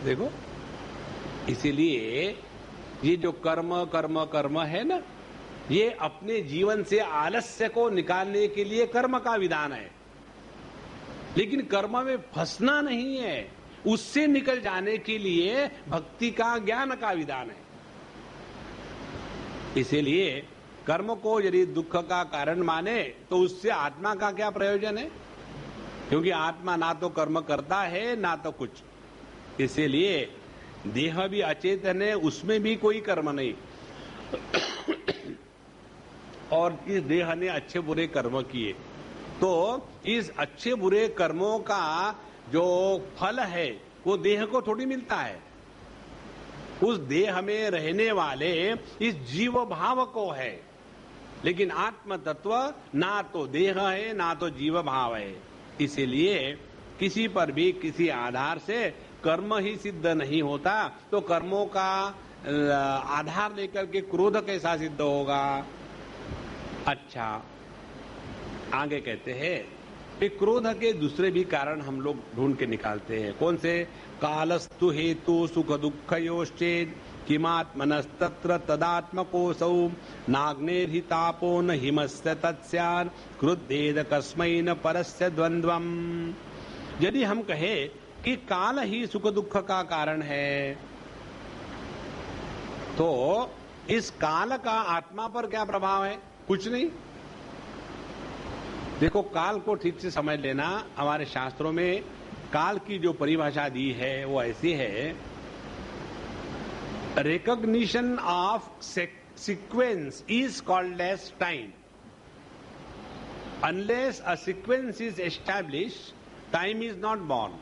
देखो, इसीलिए ये जो कर्म कर्म कर्म है ना, ये अपने जीवन से आलस्य को निकालने के लिए कर्म का विधान है। लेकिन कर्म में फंसना नहीं है, उससे निकल जाने के लिए भक्ति का, ज्ञान का विधान है। इसीलिए कर्म को यदि दुख का कारण माने तो उससे आत्मा का क्या प्रयोजन है? क्योंकि आत्मा ना तो कर्म करता है ना तो कुछ। इसीलिए देह भी अचेतन है, उसमें भी कोई कर्म नहीं। और इस देह ने अच्छे बुरे कर्म किए तो इस अच्छे बुरे कर्मों का जो फल है वो देह को थोड़ी मिलता है। उस देह में रहने वाले इस जीव भाव को है। लेकिन आत्म तत्व ना तो देह है ना तो जीव भाव है। इसीलिए किसी पर भी किसी आधार से कर्म ही सिद्ध नहीं होता, तो कर्मों का आधार लेकर के क्रोध कैसा सिद्ध होगा? अच्छा, आगे कहते हैं कि क्रोध के दूसरे भी कारण हम लोग ढूंढ के निकालते हैं। कौन से? कालस्तु हेतु सुख दुःखयोश्चेत् किमात्मनस्तत्र तदात्मकोऽसौ नाग्नेर्हितापो न हिमस्य तत्स्यात् क्रुद्धेद कस्मै न परस्य द्वन्द्वम्। यदि हम कहे कि काल ही सुख दुख का कारण है, तो इस काल का आत्मा पर क्या प्रभाव है? कुछ नहीं। देखो, काल को ठीक से समझ लेना। हमारे शास्त्रों में काल की जो परिभाषा दी है वो ऐसी है, recognition of sequence is called as time. Unless a sequence is established, time is not born.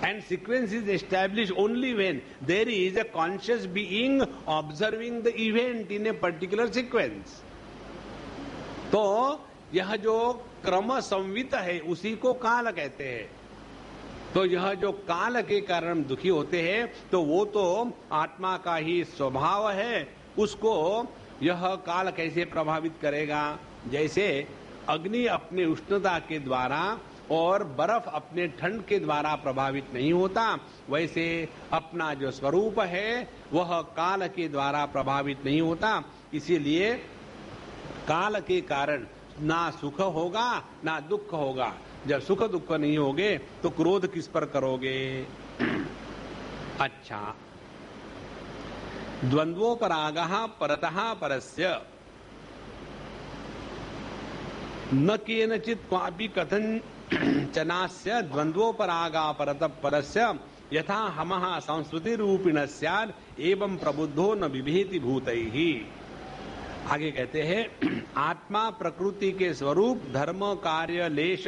And sequence is established only when there is a conscious being observing the event in a particular sequence. तो यह जो क्रम संवित है उसी को काल कहते हैं। तो यह जो काल के कारण दुखी होते हैं तो वो तो आत्मा का ही स्वभाव है, उसको यह काल कैसे प्रभावित करेगा? जैसे अग्नि अपने उष्णता के द्वारा और बर्फ अपने ठंड के द्वारा प्रभावित नहीं होता, वैसे अपना जो स्वरूप है वह काल के द्वारा प्रभावित नहीं होता। इसीलिए काल के कारण ना सुख होगा ना दुख होगा। जब सुख दुख नहीं होगे तो क्रोध किस पर करोगे? अच्छा, द्वंद्वोपरागः परतः परस्य न केनचित् क्वापि कथंचनास्य द्वंद्वोपरागा परतः परस्य यथा हमः संस्कृति रूपिण स्यात् एवं प्रबुद्धो न विभेति भूतैहि। आगे कहते हैं, आत्मा प्रकृति के स्वरूप, धर्म, कार्य, लेश,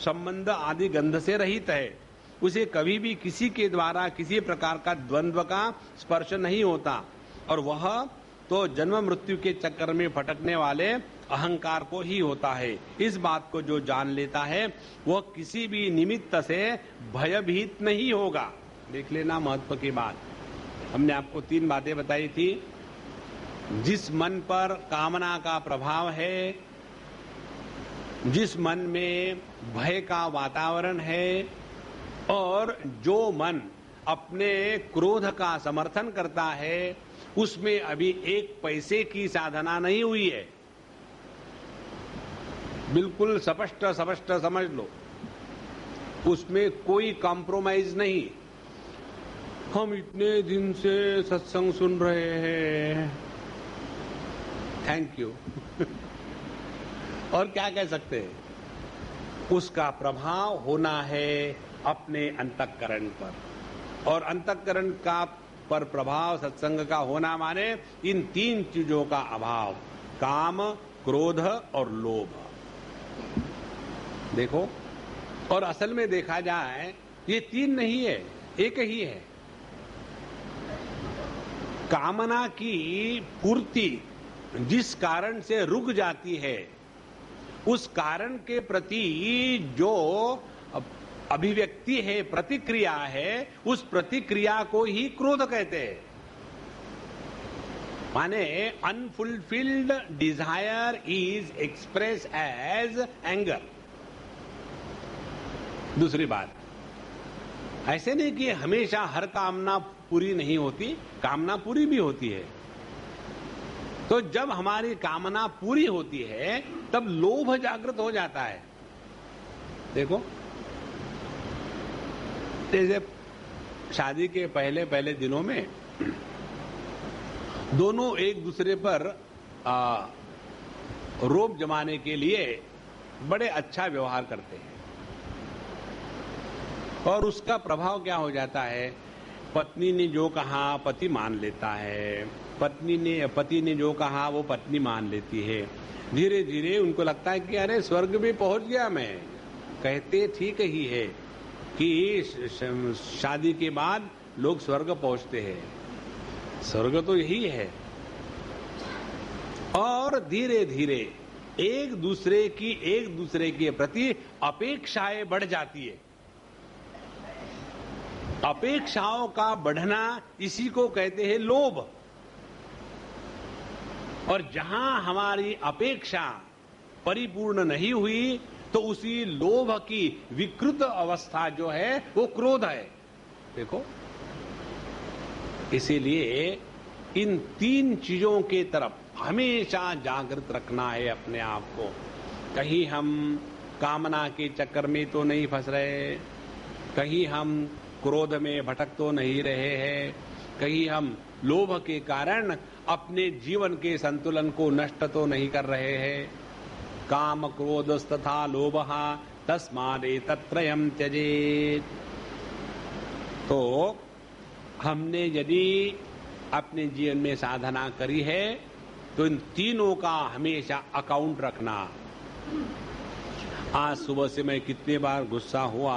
संबंध आदि गंध से रहित है। उसे कभी भी किसी के द्वारा किसी प्रकार का द्वंद्व का स्पर्श नहीं होता और वह तो जन्म मृत्यु के चक्कर में भटकने वाले अहंकार को ही होता है। इस बात को जो जान लेता है वह किसी भी निमित्त से भयभीत नहीं होगा। देख लेना महत्व की बात। हमने आपको 3 बातें बताई थी। जिस मन पर कामना का प्रभाव है, जिस मन में भय का वातावरण है और जो मन अपने क्रोध का समर्थन करता है, उसमें अभी 1 पैसे की साधना नहीं हुई है। बिल्कुल स्पष्ट समझ लो, उसमें कोई कॉम्प्रोमाइज नहीं। हम इतने दिन से सत्संग सुन रहे हैं, थैंक यू और क्या कह सकते हैं? उसका प्रभाव होना है अपने अंतःकरण पर, और अंतःकरण का पर प्रभाव सत्संग का होना माने इन 3 चीजों का अभाव, काम, क्रोध और लोभ। देखो, और असल में देखा जाए ये 3 नहीं है, एक ही है। कामना की पूर्ति जिस कारण से रुक जाती है, उस कारण के प्रति जो अभिव्यक्ति है, प्रतिक्रिया है, उस प्रतिक्रिया को ही क्रोध कहते हैं। माने unfulfilled desire is express as anger. दूसरी बात, ऐसे नहीं कि हमेशा हर कामना पूरी नहीं होती, कामना पूरी भी होती है। तो जब हमारी कामना पूरी होती है तब लोभ जागृत हो जाता है। देखो, जैसे शादी के पहले दिनों में दोनों एक दूसरे पर रोब जमाने के लिए बड़े अच्छा व्यवहार करते हैं, और उसका प्रभाव क्या हो जाता है? पत्नी ने जो कहा पति मान लेता है, पति ने जो कहा वो पत्नी मान लेती है। धीरे धीरे उनको लगता है कि अरे स्वर्ग में पहुंच गया मैं। कहते ठीक ही है कि शादी के बाद लोग स्वर्ग पहुंचते हैं, स्वर्ग तो यही है। और धीरे धीरे एक दूसरे के प्रति अपेक्षाएं बढ़ जाती है। अपेक्षाओं का बढ़ना इसी को कहते हैं लोभ। और जहां हमारी अपेक्षा परिपूर्ण नहीं हुई तो उसी लोभ की विकृत अवस्था जो है वो क्रोध है। देखो, इसीलिए इन 3 चीजों के तरफ हमेशा जागृत रखना है अपने आप को। कहीं हम कामना के चक्कर में तो नहीं फंस रहे, कहीं हम क्रोध में भटक तो नहीं रहे हैं, कहीं हम लोभ के कारण अपने जीवन के संतुलन को नष्ट तो नहीं कर रहे हैं। काम क्रोधस्तथा लोभः तस्मादेतत्त्रयं त्यजेत्। तो हमने यदि अपने जीवन में साधना करी है तो इन तीनों का हमेशा अकाउंट रखना। आज सुबह से मैं कितने बार गुस्सा हुआ,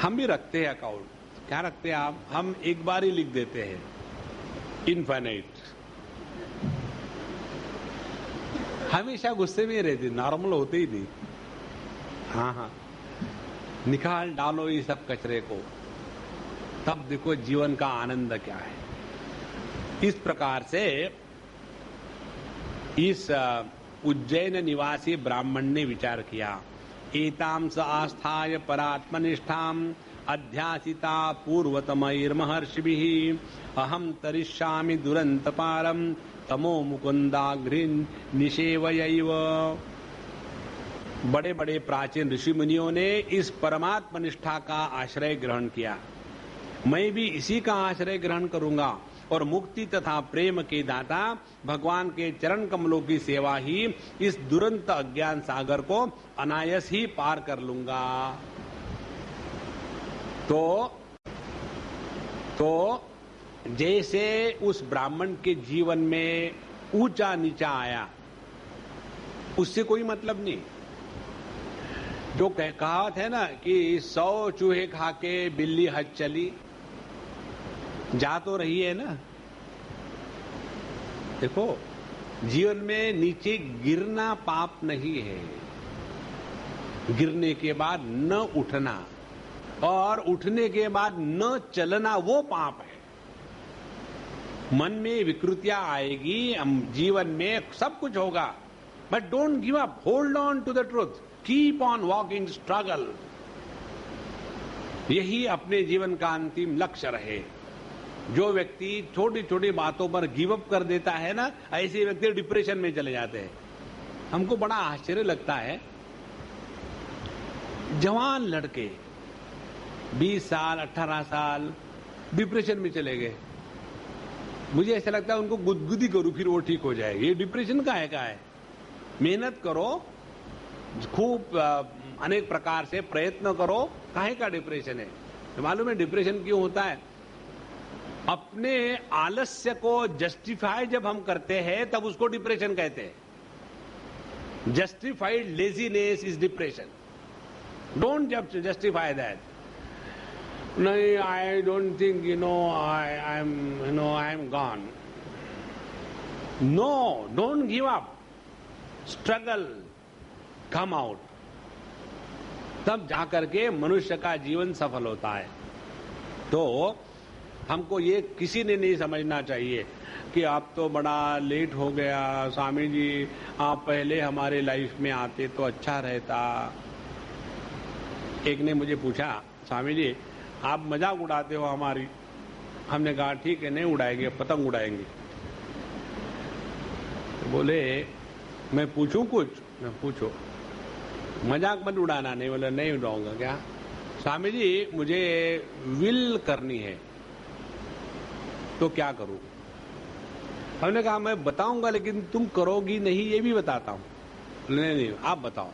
हम भी रखते हैं अकाउंट। क्या रखते हैं आप? हम एक बार ही लिख देते हैं, इनफाइनाइट। हमेशा गुस्से में रहते, नॉर्मल होते ही नहीं। हाँ, निकाल डालो ये सब कचरे को, तब देखो जीवन का आनंद क्या है। इस प्रकार से इस उज्जैन निवासी ब्राह्मण ने विचार किया। एतां स आस्थाय परात्मनिष्ठाम अध्यासिता पूर्वतमैर्महर्षिभिः अहम तरिष्यामि दुरंत पारम तमो मुकुंदाग्रिन निषेवयैव। बड़े बड़े प्राचीन ऋषि मुनियों ने इस परमात्म निष्ठा का आश्रय ग्रहण किया। मैं भी इसी का आश्रय ग्रहण करूंगा और मुक्ति तथा प्रेम के दाता भगवान के चरण कमलों की सेवा ही इस दुरंत अज्ञान सागर को अनायास ही पार कर लूंगा। तो जैसे उस ब्राह्मण के जीवन में ऊंचा नीचा आया, उससे कोई मतलब नहीं। जो कहावत है ना कि 100 चूहे खा के बिल्ली हज चली, जा तो रही है ना। देखो, जीवन में नीचे गिरना पाप नहीं है, गिरने के बाद न उठना और उठने के बाद न चलना वो पाप है। मन में विकृतियां आएगी, जीवन में सब कुछ होगा, but don't give up, hold on to the truth, keep on walking, struggle. यही अपने जीवन का अंतिम लक्ष्य रहे। जो व्यक्ति छोटी छोटी बातों पर गिव अप कर देता है ना, ऐसे व्यक्ति डिप्रेशन में चले जाते हैं। हमको बड़ा आश्चर्य लगता है, जवान लड़के 20 साल 18 साल डिप्रेशन में चले गए। मुझे ऐसा लगता है उनको गुदगुदी करूं फिर वो ठीक हो जाएगी। ये डिप्रेशन का है। मेहनत करो, खूब अनेक प्रकार से प्रयत्न करो, काहे का डिप्रेशन है? मालूम है डिप्रेशन क्यों होता है? अपने आलस्य को जस्टिफाई जब हम करते हैं तब उसको डिप्रेशन कहते हैं। Justified laziness is depression. Don't justify that. नहीं, I don't think I am gone. No, don't give up, struggle, come out. तब जाकर के मनुष्य का जीवन सफल होता है। तो हमको ये किसी ने नहीं समझना चाहिए कि आप तो बड़ा लेट हो गया स्वामी जी, आप पहले हमारे लाइफ में आते तो अच्छा रहता। एक ने मुझे पूछा, स्वामी जी आप मजाक उड़ाते हो हमारी। हमने कहा ठीक है, नहीं उड़ाएंगे, पतंग उड़ाएंगे। तो बोले मैं पूछूं कुछ? मैं पूछो, मजाक मत उड़ाना। नहीं, बोले नहीं उड़ाऊंगा। क्या? स्वामी जी मुझे विल करनी है तो क्या करूं? हमने कहा मैं बताऊंगा लेकिन तुम करोगी नहीं ये भी बताता हूं। नहीं आप बताओ।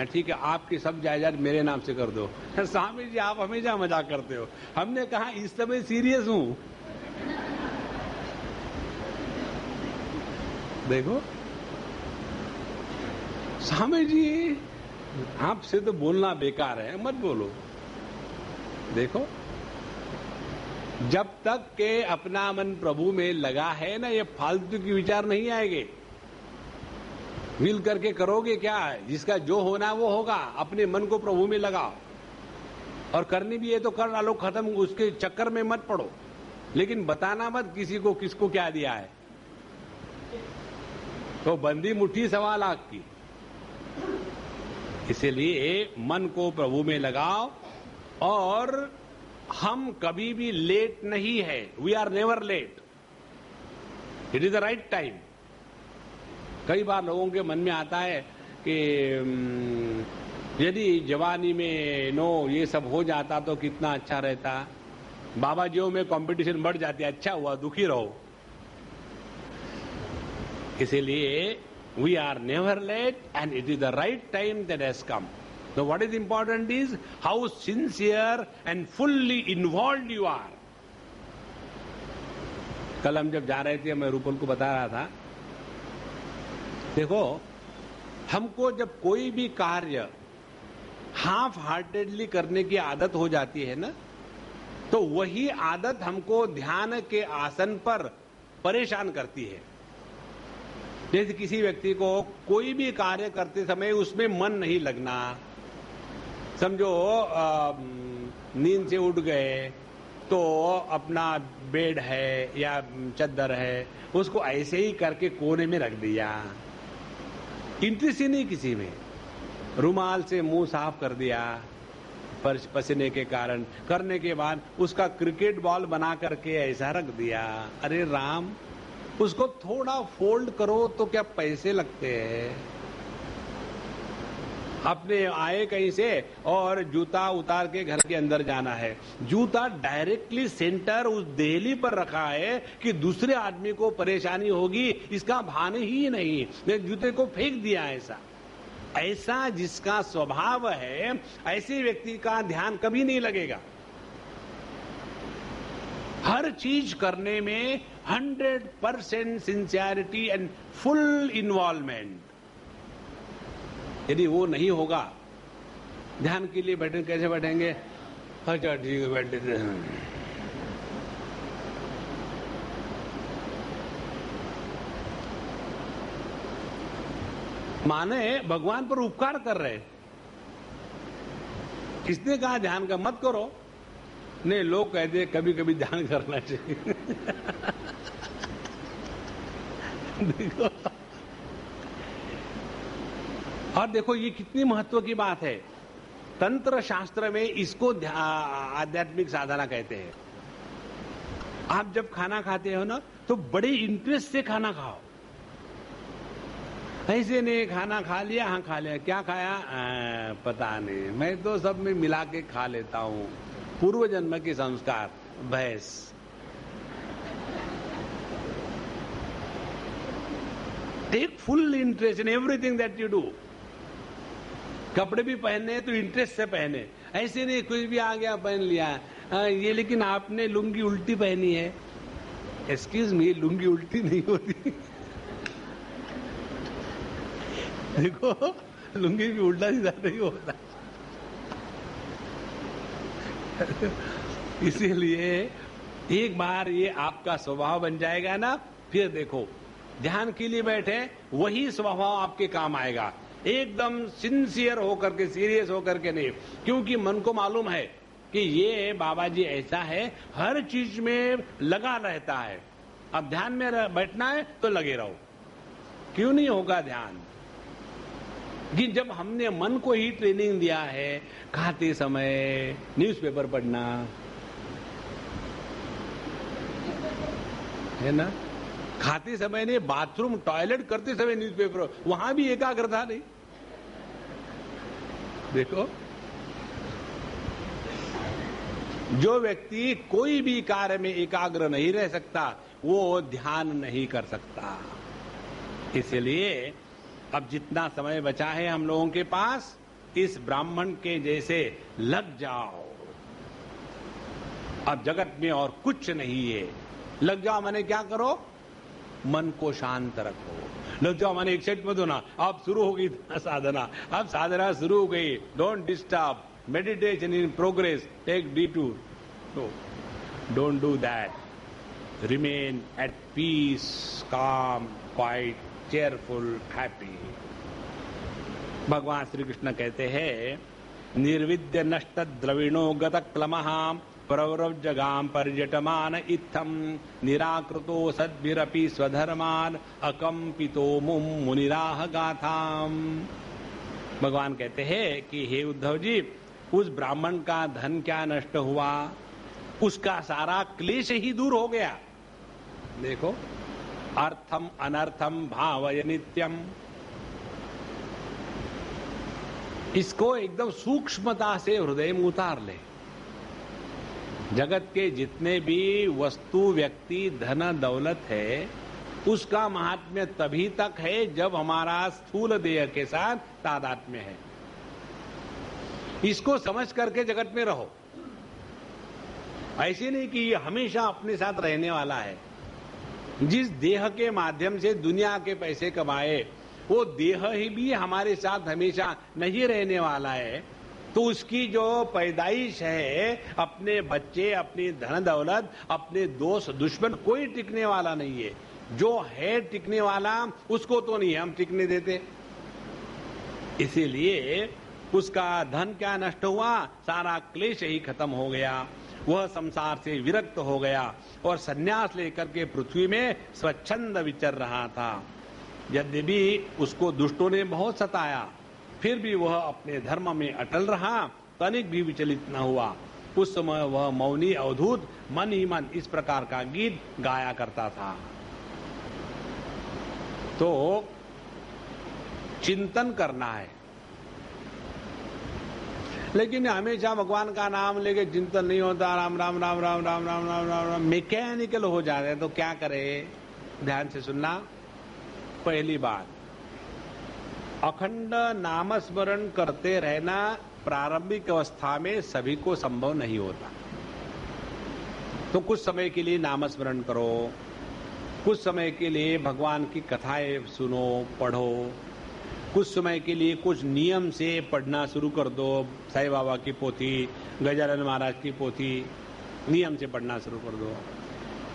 ठीक है, आपकी सब जायदाद मेरे नाम से कर दो। स्वामी जी आप हमेशा मजाक करते हो। हमने कहा इस समय सीरियस हूं। देखो स्वामी जी आपसे तो बोलना बेकार है, मत बोलो। देखो, जब तक के अपना मन प्रभु में लगा है ना, ये फालतू की विचार नहीं आएंगे। विल करके करोगे क्या? जिसका जो होना वो होगा। अपने मन को प्रभु में लगाओ और करनी भी है तो कर डालो, खत्म। उसके चक्कर में मत पड़ो, लेकिन बताना मत किसी को किसको क्या दिया है। तो बंदी मुट्ठी 1.25 लाख की। इसीलिए मन को प्रभु में लगाओ। और हम कभी भी लेट नहीं है। We are never late, it is the right time. कई बार लोगों के मन में आता है कि यदि जवानी में ये सब हो जाता तो कितना अच्छा रहता। बाबाजियों में कंपटीशन बढ़ जाती है। अच्छा हुआ, दुखी रहो। इसीलिए we are never late and it is the right time that has come. So what is important is how sincere and fully involved you are. कल हम जब जा रहे थे, मैं रूपल को बता रहा था, देखो हमको जब कोई भी कार्य हाफ हार्टेडली करने की आदत हो जाती है ना, तो वही आदत हमको ध्यान के आसन पर परेशान करती है। जैसे किसी व्यक्ति को कोई भी कार्य करते समय उसमें मन नहीं लगना। समझो नींद से उठ गए तो अपना बेड है या चद्दर है, उसको ऐसे ही करके कोने में रख दिया, इंटरेस्ट ही नहीं किसी में। रुमाल से मुंह साफ कर दिया पसीने के कारण, करने के बाद उसका क्रिकेट बॉल बना करके ऐसा रख दिया। अरे राम, उसको थोड़ा फोल्ड करो तो क्या पैसे लगते हैं? अपने आए कहीं से और जूता उतार के घर के अंदर जाना है, जूता डायरेक्टली सेंटर उस देहली पर रखा है कि दूसरे आदमी को परेशानी होगी, इसका भान ही नहीं, ने जूते को फेंक दिया। ऐसा जिसका स्वभाव है, ऐसे व्यक्ति का ध्यान कभी नहीं लगेगा। हर चीज करने में 100% सिंसियरिटी एंड फुल इन्वॉल्वमेंट, यदि वो नहीं होगा, ध्यान के लिए बैठे, कैसे बैठेंगे? अच्छा ठीक है, बैठे। माने भगवान पर उपकार कर रहे, किसने कहा ध्यान का मत करो? नहीं, लोग कहते कभी कभी ध्यान करना चाहिए। देखो, और देखो ये कितनी महत्व की बात है। तंत्र शास्त्र में इसको आध्यात्मिक साधना कहते हैं। आप जब खाना खाते हो ना, तो बड़े इंटरेस्ट से खाना खाओ। ऐसे नहीं खाना खा लिया, हाँ खा लिया, क्या खाया पता नहीं, मैं तो सब में मिला के खा लेता हूं, पूर्व जन्म के संस्कार, भैंस। Take full interest in everything that you do. कपड़े भी पहनने तो इंटरेस्ट से पहने, ऐसे नहीं कुछ भी आ गया पहन लिया। ये लेकिन आपने लुंगी उल्टी पहनी है। एक्सक्यूज मी, लुंगी उल्टी नहीं होती। देखो, लुंगी भी उल्टा सीधा नहीं होता। इसीलिए एक बार ये आपका स्वभाव बन जाएगा ना, फिर देखो ध्यान के लिए बैठे, वही स्वभाव आपके काम आएगा। एकदम सिंसियर होकर के, सीरियस होकर के नहीं, क्योंकि मन को मालूम है कि ये बाबा जी ऐसा है, हर चीज में लगा रहता है। अब ध्यान में बैठना है तो लगे रहो, क्यों नहीं होगा ध्यान? कि जब हमने मन को ही ट्रेनिंग दिया है, खाते समय न्यूज़पेपर पढ़ना है ना, खाते समय नहीं, बाथरूम टॉयलेट करते समय न्यूज़पेपर, वहां भी एकाग्रता नहीं। देखो, जो व्यक्ति कोई भी कार्य में एकाग्र नहीं रह सकता, वो ध्यान नहीं कर सकता। इसलिए अब जितना समय बचा है हम लोगों के पास, इस ब्राह्मण के जैसे लग जाओ। अब जगत में और कुछ नहीं है। लग जाओ माने क्या करो? मन को शांत रखो। लग जाओ माने एक्साइट मत होना, अब शुरू हो गई साधना, अब साधना शुरू हो गई, don't disturb, meditation in progress, take detour. No, don't do that. Remain at peace, calm, quiet, cheerful, happy. भगवान श्री कृष्ण कहते हैं, निर्विद्य नष्ट द्रविणो गत क्लमः प्रव्रजगाम पर्यटमान इत्थम निराकृतो सद्भिरपि स्वधर्मान अकंपितो मुम मुनिराह गाथाम। भगवान कहते हैं कि हे उद्धव जी, उस ब्राह्मण का धन क्या नष्ट हुआ? उसका सारा क्लेश ही दूर हो गया। देखो, अर्थम अनर्थम भावय नित्यम, इसको एकदम सूक्ष्मता से हृदय में उतार ले। जगत के जितने भी वस्तु, व्यक्ति, धन, दौलत है, उसका महात्म्य तभी तक है जब हमारा स्थूल देह के साथ तादात्म्य है। इसको समझ करके जगत में रहो। ऐसे नहीं कि ये हमेशा अपने साथ रहने वाला है। जिस देह के माध्यम से दुनिया के पैसे कमाए, वो देह ही भी हमारे साथ हमेशा नहीं रहने वाला है। तो उसकी जो पैदाइश है, अपने बच्चे, अपनी धन दौलत, अपने दोस्त, दुश्मन, कोई टिकने वाला नहीं है। जो है टिकने वाला, उसको तो नहीं हम टिकने देते। इसीलिए उसका धन क्या नष्ट हुआ? सारा क्लेश ही खत्म हो गया। वह संसार से विरक्त हो गया और सन्यास लेकर के पृथ्वी में स्वच्छंद विचर रहा था। यद्यपि उसको दुष्टों ने बहुत सताया, फिर भी वह अपने धर्म में अटल रहा, तनिक भी विचलित न हुआ। उस समय वह मौनी अवधूत मन ही मन इस प्रकार का गीत गाया करता था। तो चिंतन करना है, लेकिन हमेशा भगवान का नाम लेके चिंतन नहीं होता, राम राम राम राम राम राम राम राम राम मैकेनिकल हो जाते हैं। तो क्या करें? ध्यान से सुनना। पहली बात, अखंड नामस्मरण करते रहना प्रारंभिक अवस्था में सभी को संभव नहीं होता। तो कुछ समय के लिए नामस्मरण करो, कुछ समय के लिए भगवान की कथाएं सुनो, पढ़ो, कुछ समय के लिए कुछ नियम से पढ़ना शुरू कर दो। साईं बाबा की पोथी, गजानन महाराज की पोथी नियम से पढ़ना शुरू कर दो,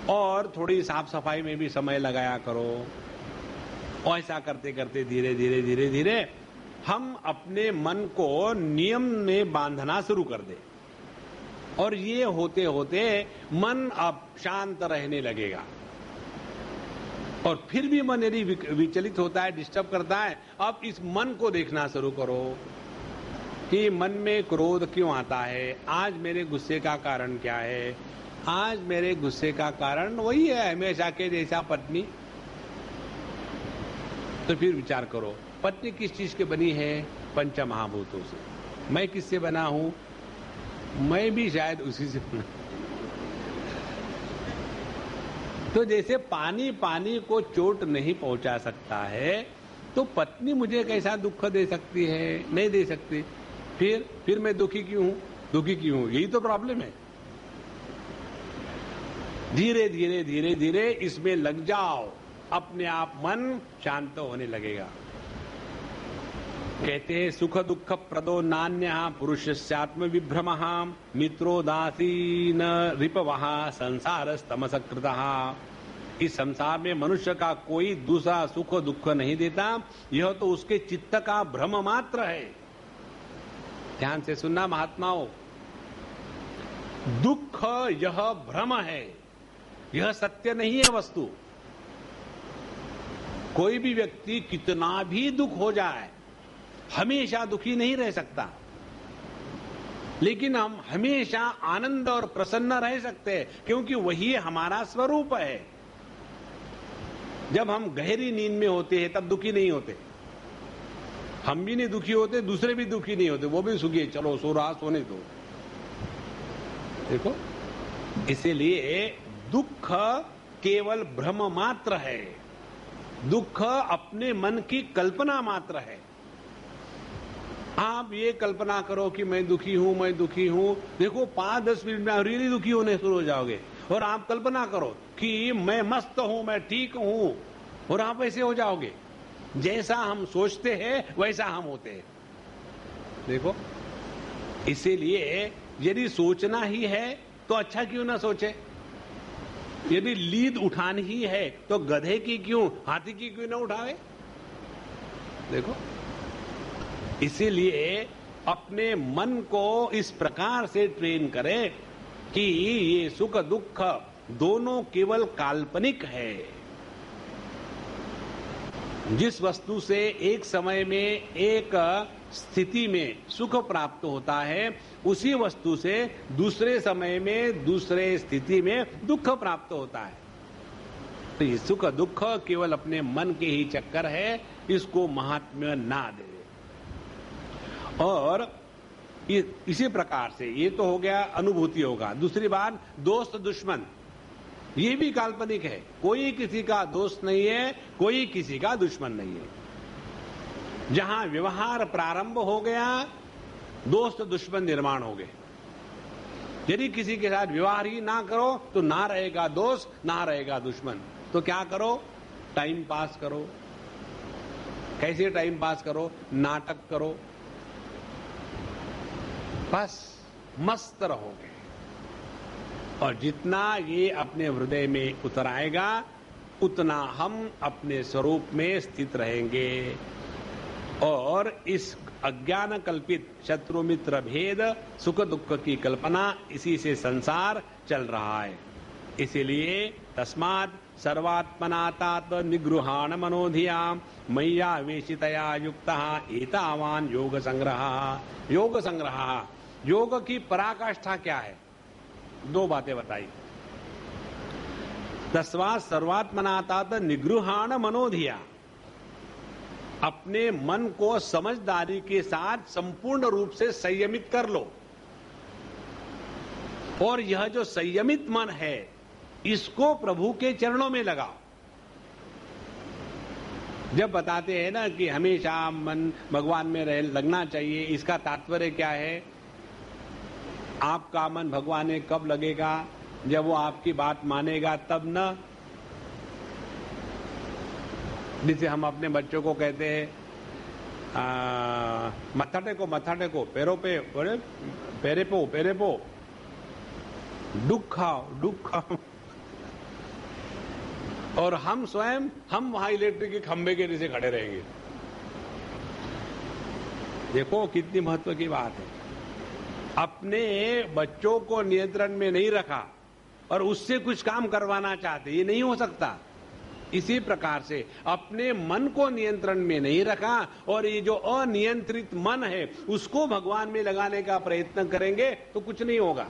और थोड़ी साफ सफाई में भी समय लगाया करो। और ऐसा करते करते धीरे धीरे धीरे धीरे हम अपने मन को नियम में बांधना शुरू कर दे, और ये होते होते मन अब शांत रहने लगेगा। और फिर भी मन यदि विचलित होता है, डिस्टर्ब करता है, अब इस मन को देखना शुरू करो कि मन में क्रोध क्यों आता है, आज मेरे गुस्से का कारण क्या है। आज मेरे गुस्से का कारण वही है हमेशा के जैसा पत्नी। तो फिर विचार करो, पत्नी किस चीज की बनी है? पंच महाभूतों से। मैं किससे बना हूं? मैं भी शायद उसी से बना। तो जैसे पानी पानी को चोट नहीं पहुंचा सकता है, तो पत्नी मुझे कैसा दुख दे सकती है? नहीं दे सकती। फिर मैं दुखी क्यों हूं? दुखी क्यों हूं? यही तो प्रॉब्लम है। धीरे धीरे धीरे धीरे इसमें लग जाओ, अपने आप मन शांत होने लगेगा। कहते हैं सुख दुख प्रदो नान्य पुरुषस्यात्म विभ्रम मित्रो दासीन रिपवः संसार तमसकृतः। इस संसार में मनुष्य का कोई दूसरा सुख दुख नहीं देता, यह तो उसके चित्त का भ्रम मात्र है। ध्यान से सुनना महात्माओं, दुख यह भ्रम है, यह सत्य नहीं है वस्तु। कोई भी व्यक्ति कितना भी दुख हो जाए हमेशा दुखी नहीं रह सकता, लेकिन हम हमेशा आनंद और प्रसन्न रह सकते हैं, क्योंकि वही हमारा स्वरूप है। जब हम गहरी नींद में होते हैं तब दुखी नहीं होते। हम भी नहीं दुखी होते, दूसरे भी दुखी नहीं होते, वो भी सुखी है, चलो सो रहा, सोने दो। देखो, इसीलिए दुख केवल भ्रम मात्र है, दुख अपने मन की कल्पना मात्र है। आप ये कल्पना करो कि मैं दुखी हूं, मैं दुखी हूं, देखो 5-10 मिनट में आप रियली दुखी होने शुरू हो जाओगे। और आप कल्पना करो कि मैं मस्त हूं, मैं ठीक हूं, और आप ऐसे हो जाओगे। जैसा हम सोचते हैं वैसा हम होते हैं। देखो, इसीलिए यदि सोचना ही है तो अच्छा क्यों ना सोचे। यदि लीद उठानी ही है तो गधे की क्यों, हाथी की क्यों ना उठावे। देखो, इसीलिए अपने मन को इस प्रकार से ट्रेन करें कि ये सुख दुख दोनों केवल काल्पनिक है। जिस वस्तु से एक समय में एक स्थिति में सुख प्राप्त होता है, उसी वस्तु से दूसरे समय में दूसरे स्थिति में दुख प्राप्त होता है। तो ये सुख दुख केवल अपने मन के ही चक्कर है, इसको महात्म्य ना दे। और इसी प्रकार से ये तो हो गया अनुभूति होगा। दूसरी बात, दोस्त दुश्मन, ये भी काल्पनिक है। कोई किसी का दोस्त नहीं है, कोई किसी का दुश्मन नहीं है। जहां व्यवहार प्रारंभ हो गया, दोस्त दुश्मन निर्माण हो गए। यदि किसी के साथ व्यवहार ही ना करो तो ना रहेगा दोस्त, ना रहेगा दुश्मन। तो क्या करो? टाइम पास करो। कैसे टाइम पास करो? नाटक करो, बस मस्त रहोगे। और जितना ये अपने हृदय में उतर आएगा, उतना हम अपने स्वरूप में स्थित रहेंगे। और इस अज्ञान कल्पित शत्रु मित्र भेद सुख दुख की कल्पना, इसी से संसार चल रहा है। इसीलिए तस्मात् सर्वात्मनातात निगृहाण मनोधिया मय्या वेशितया युक्तः एतावान योग संग्रह। योग संग्रह, योग की पराकाष्ठा क्या है? 2 बातें बताई। तस्मात् सर्वात्मनातात निगृहाण मनोधिया, अपने मन को समझदारी के साथ संपूर्ण रूप से संयमित कर लो। और यह जो संयमित मन है, इसको प्रभु के चरणों में लगाओ। जब बताते हैं ना कि हमेशा मन भगवान में लगना चाहिए, इसका तात्पर्य क्या है? आपका मन भगवान में कब लगेगा? जब वो आपकी बात मानेगा तब न। जिसे हम अपने बच्चों को कहते हैं मत्था टेको पैरों पे, पैरे पो दुख खाओ। और हम स्वयं वहां इलेक्ट्रिक के खंभे के नीचे खड़े रहेंगे। देखो कितनी महत्व की बात है। अपने बच्चों को नियंत्रण में नहीं रखा और उससे कुछ काम करवाना चाहते, ये नहीं हो सकता। इसी प्रकार से अपने मन को नियंत्रण में नहीं रखा और ये जो अनियंत्रित मन है उसको भगवान में लगाने का प्रयत्न करेंगे तो कुछ नहीं होगा।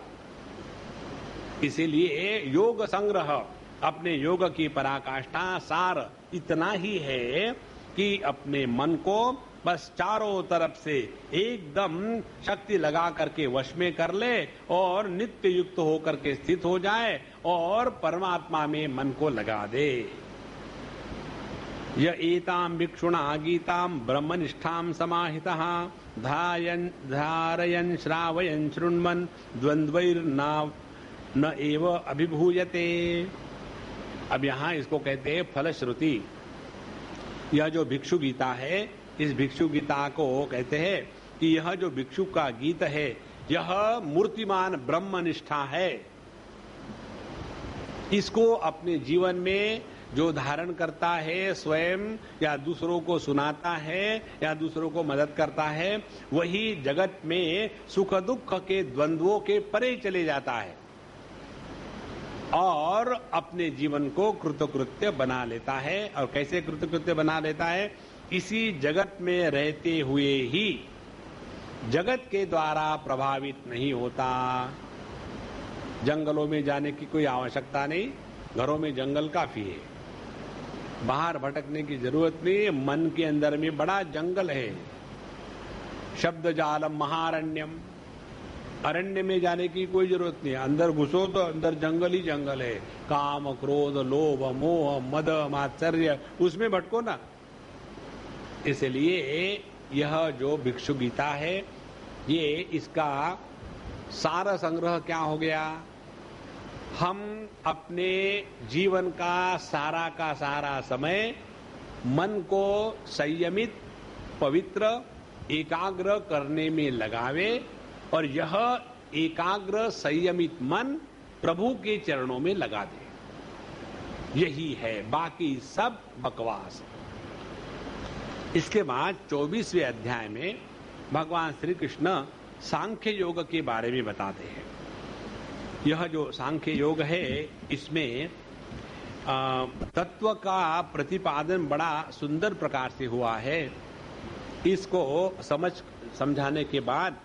इसीलिए योग संग्रह, अपने योग की पराकाष्ठा सार इतना ही है कि अपने मन को बस चारों तरफ से एकदम शक्ति लगा करके वश में कर ले और नित्य युक्त होकर के स्थित हो जाए और परमात्मा में मन को लगा दे। य एताम भिक्षुणा गीताम ब्रह्मनिष्ठाम समाहितः धारयन् श्रावयन् शृण्वन् द्वन्द्वैर्न न एव अभिभूयते। अब यहां इसको कहते हैं फलश्रुति। यह जो भिक्षु गीता है, इस भिक्षु गीता को कहते हैं कि यह जो भिक्षु का गीत है, यह मूर्तिमान ब्रह्मनिष्ठा है। इसको अपने जीवन में जो धारण करता है, स्वयं या दूसरों को सुनाता है या दूसरों को मदद करता है, वही जगत में सुख दुख के द्वंद्वों के परे चले जाता है और अपने जीवन को कृतकृत्य बना लेता है। और कैसे कृतकृत्य बना लेता है? इसी जगत में रहते हुए ही जगत के द्वारा प्रभावित नहीं होता। जंगलों में जाने की कोई आवश्यकता नहीं, घरों में जंगल काफी है, बाहर भटकने की जरूरत नहीं। मन के अंदर में बड़ा जंगल है। शब्द जालम महारण्यम, अरण्य में जाने की कोई जरूरत नहीं। अंदर घुसो तो अंदर जंगल ही जंगल है। काम क्रोध लोभ मोह मद मात्सर्य, उसमें भटको ना। इसलिए यह जो भिक्षु गीता है, ये इसका सारा संग्रह क्या हो गया? हम अपने जीवन का सारा समय मन को संयमित पवित्र एकाग्र करने में लगावे और यह एकाग्र संयमित मन प्रभु के चरणों में लगा दे। यही है, बाकी सब बकवास। इसके बाद 24वें अध्याय में भगवान श्री कृष्ण सांख्य योग के बारे में बताते हैं। यह जो सांख्य योग है, इसमें तत्व का प्रतिपादन बड़ा सुंदर प्रकार से हुआ है। इसको समझाने के बाद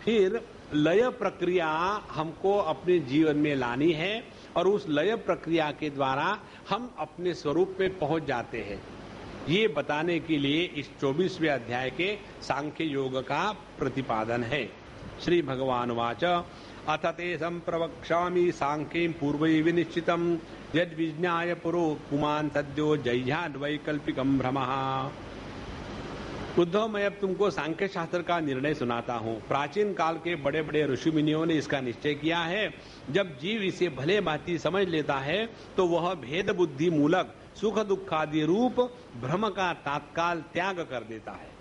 फिर लय प्रक्रिया हमको अपने जीवन में लानी है और उस लय प्रक्रिया के द्वारा हम अपने स्वरूप में पहुंच जाते हैं। ये बताने के लिए इस 24वें अध्याय के सांख्य योग का प्रतिपादन है। श्री भगवान वाच अथ ते संप्रवक्ष्यामि सांख्यं पूर्वैः विनिश्चितं यद् विज्ञाय पुरो पुमान् सद्यो जह्याद् वैकल्पिकं भ्रमः। उद्धव, मैं अब तुमको सांख्य शास्त्र का निर्णय सुनाता हूँ। प्राचीन काल के बड़े बड़े ऋषि मुनियों ने इसका निश्चय किया है। जब जीव इसे भले भांति समझ लेता है तो वह भेद बुद्धि मूलक सुख दुखादि रूप भ्रम का तात्काल त्याग कर देता है।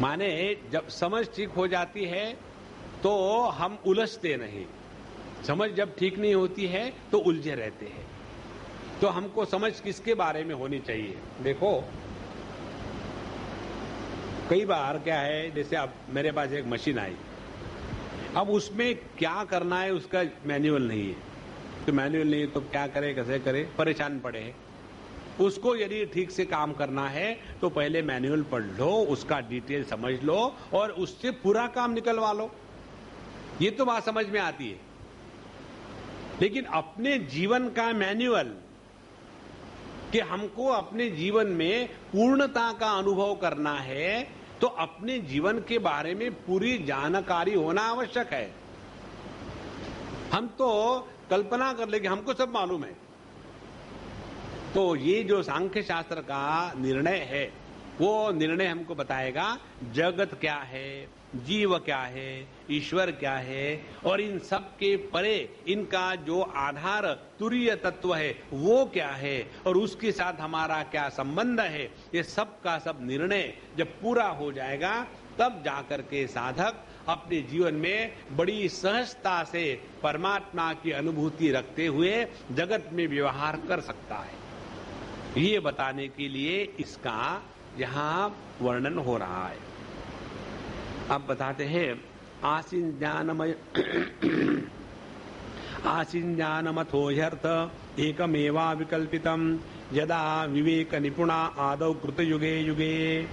माने जब समझ ठीक हो जाती है तो हम उलझते नहीं। समझ जब ठीक नहीं होती है तो उलझे रहते हैं। तो हमको समझ किसके बारे में होनी चाहिए? देखो, कई बार क्या है, जैसे अब मेरे पास एक मशीन आई, अब उसमें क्या करना है उसका मैनुअल नहीं है। तो मैनुअल नहीं तो क्या करे, कैसे करे, परेशान पड़े हैं। उसको यदि ठीक से काम करना है तो पहले मैनुअल पढ़ लो, उसका डिटेल समझ लो और उससे पूरा काम निकलवा लो। ये तो बात समझ में आती है। लेकिन अपने जीवन का मैनुअल कि हमको अपने जीवन में पूर्णता का अनुभव करना है तो अपने जीवन के बारे में पूरी जानकारी होना आवश्यक है। हम तो कल्पना कर लेंगे, हमको सब मालूम है। तो ये जो सांख्य शास्त्र का निर्णय है, वो निर्णय हमको बताएगा जगत क्या है, जीव क्या है, ईश्वर क्या है, और इन सब के परे इनका जो आधार तुरीय तत्व है वो क्या है, और उसके साथ हमारा क्या संबंध है। ये सब का सब निर्णय जब पूरा हो जाएगा तब जाकर के साधक अपने जीवन में बड़ी सहजता से परमात्मा की अनुभूति रखते हुए जगत में व्यवहार कर सकता है। ये बताने के लिए इसका यहां वर्णन हो रहा है। अब बताते हैं आसीन ज्ञानमथो ह्यर्थ एकमेवा विकल्पितम यदा विवेक निपुणा आदौ कृत युगे युगे।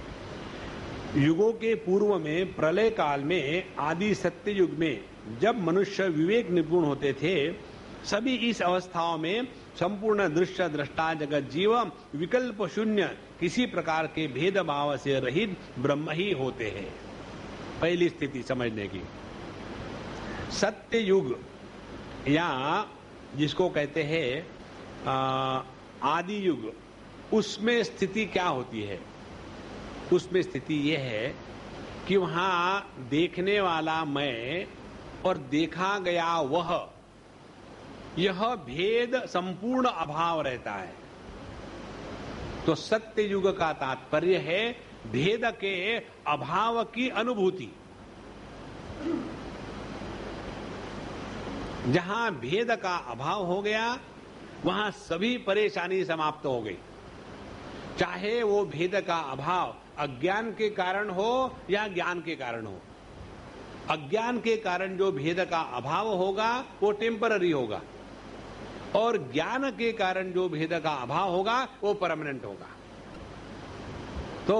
युगों के पूर्व में प्रलय काल में आदि सत्य युग में जब मनुष्य विवेक निपुण होते थे, सभी इस अवस्थाओं में संपूर्ण दृश्य दृष्टा जगत जीव विकल्प शून्य किसी प्रकार के भेदभाव से रहित ब्रह्म ही होते हैं। पहली स्थिति समझने की। सत्य युग या जिसको कहते हैं आदि युग, उसमें स्थिति क्या होती है? उसमें स्थिति यह है कि वहां देखने वाला मैं और देखा गया वह, यह भेद संपूर्ण अभाव रहता है। तो सत्य युग का तात्पर्य है भेद के अभाव की अनुभूति। जहां भेद का अभाव हो गया वहां सभी परेशानी समाप्त हो गई। चाहे वो भेद का अभाव अज्ञान के कारण हो या ज्ञान के कारण हो। अज्ञान के कारण जो भेद का अभाव होगा वो टेम्पररी होगा, और ज्ञान के कारण जो भेद का अभाव होगा वो परमानेंट होगा। तो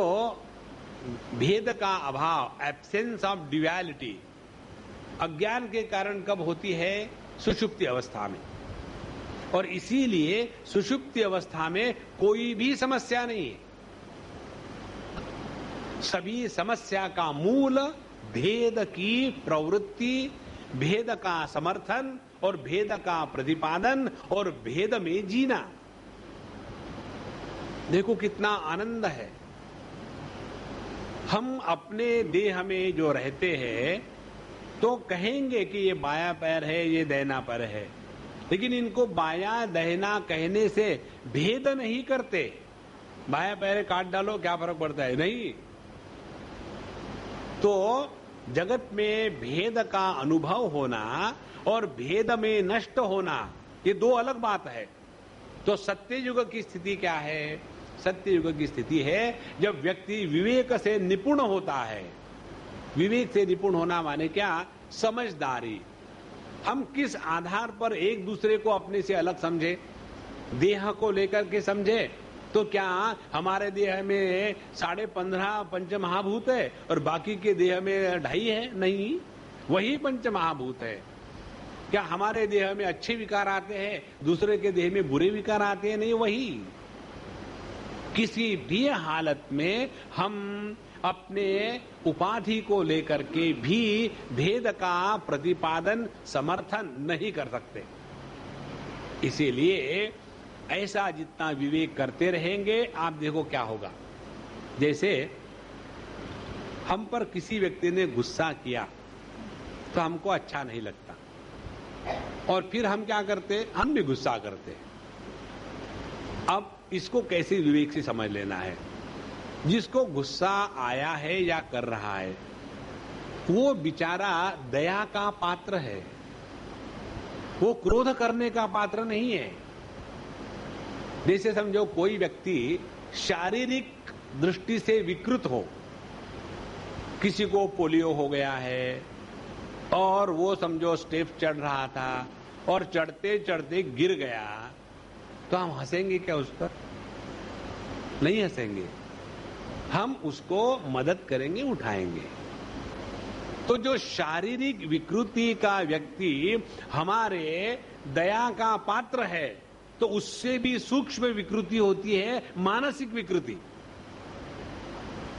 भेद का अभाव, एब्सेंस ऑफ ड्युअलिटी, अज्ञान के कारण कब होती है? सुषुप्ति अवस्था में। और इसीलिए सुषुप्ति अवस्था में कोई भी समस्या नहीं है। सभी समस्या का मूल भेद की प्रवृत्ति, भेद का समर्थन और भेद का प्रतिपादन और भेद में जीना। देखो कितना आनंद है। हम अपने देह में जो रहते हैं तो कहेंगे कि ये बायां पैर है, ये दाहिना पैर है, लेकिन इनको बायां दाहिना कहने से भेद नहीं करते। बायां पैर काट डालो क्या फर्क पड़ता है? नहीं। तो जगत में भेद का अनुभव होना और भेद में नष्ट होना, ये दो अलग बात है। तो सत्य युग की स्थिति क्या है? सत्य युग की स्थिति है जब व्यक्ति विवेक से निपुण होता है। विवेक से निपुण होना माने क्या? समझदारी। हम किस आधार पर एक दूसरे को अपने से अलग समझे? देह को लेकर के समझे तो क्या हमारे देह में 15.5 पंचमहाभूत है और बाकी के देह में 2.5 है? नहीं, वही पंचमहाभूत है। क्या हमारे देह में अच्छे विकार आते हैं, दूसरे के देह में बुरे विकार आते हैं? नहीं, वही। किसी भी हालत में हम अपने उपाधि को लेकर के भी भेद का प्रतिपादन, समर्थन नहीं कर सकते। इसीलिए ऐसा जितना विवेक करते रहेंगे, आप देखो क्या होगा। जैसे हम पर किसी व्यक्ति ने गुस्सा किया तो हमको अच्छा नहीं लगता, और फिर हम क्या करते? हम भी गुस्सा करते। अब इसको कैसे विवेक से समझ लेना है? जिसको गुस्सा आया है या कर रहा है, वो बेचारा दया का पात्र है, वो क्रोध करने का पात्र नहीं है। जैसे समझो कोई व्यक्ति शारीरिक दृष्टि से विकृत हो, किसी को पोलियो हो गया है और वो समझो स्टेप चढ़ रहा था और चढ़ते चढ़ते गिर गया, तो हम हंसेंगे क्या उस पर? नहीं हंसेंगे। हम उसको मदद करेंगे, उठाएंगे। तो जो शारीरिक विकृति का व्यक्ति हमारे दया का पात्र है, तो उससे भी सूक्ष्म विकृति होती है मानसिक विकृति।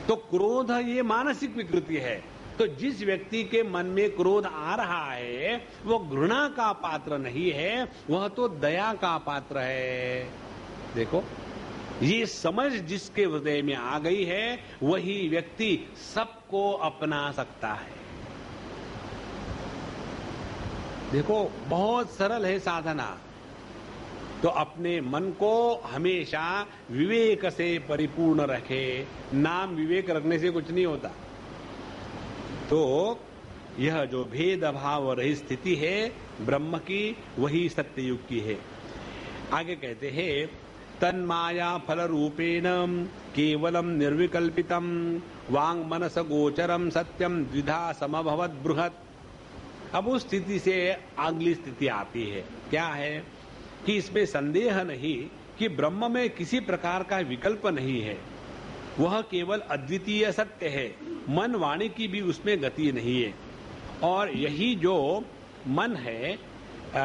तो क्रोध ये मानसिक विकृति है। तो जिस व्यक्ति के मन में क्रोध आ रहा है वो घृणा का पात्र नहीं है, वह तो दया का पात्र है। देखो, ये समझ जिसके हृदय में आ गई है वही व्यक्ति सबको अपना सकता है। देखो, बहुत सरल है साधना। तो अपने मन को हमेशा विवेक से परिपूर्ण रखे। नाम विवेक रखने से कुछ नहीं होता। तो यह जो भेद भाव रही स्थिति है ब्रह्म की, वही सत्ययुग की है। आगे कहते हैं, तन्माया फल रूपेण केवलम निर्विकल्पितम वांग मनस गोचरम सत्यम द्विधा समभवत बृहत। अब उस स्थिति से अगली स्थिति आती है, क्या है कि इसमें संदेह नहीं कि ब्रह्म में किसी प्रकार का विकल्प नहीं है, वह केवल अद्वितीय सत्य है। मन वाणी की भी उसमें गति नहीं है। और यही जो मन है,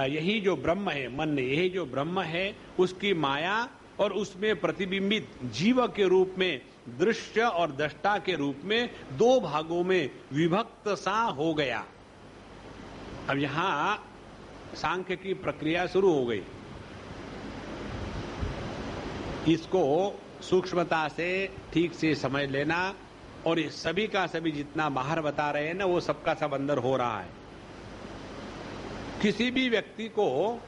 यही जो ब्रह्म है, मन यही जो ब्रह्म है, उसकी माया और उसमें प्रतिबिंबित जीव के रूप में, दृश्य और दृष्टा के रूप में दो भागों में विभक्त सा हो गया। अब यहां सांख्य की प्रक्रिया शुरू हो गई। इसको सूक्ष्मता से ठीक से समझ लेना, और ये सभी का सभी जितना बाहर बता रहे हैं ना, वो सबका सब अंदर हो रहा है। किसी भी व्यक्ति को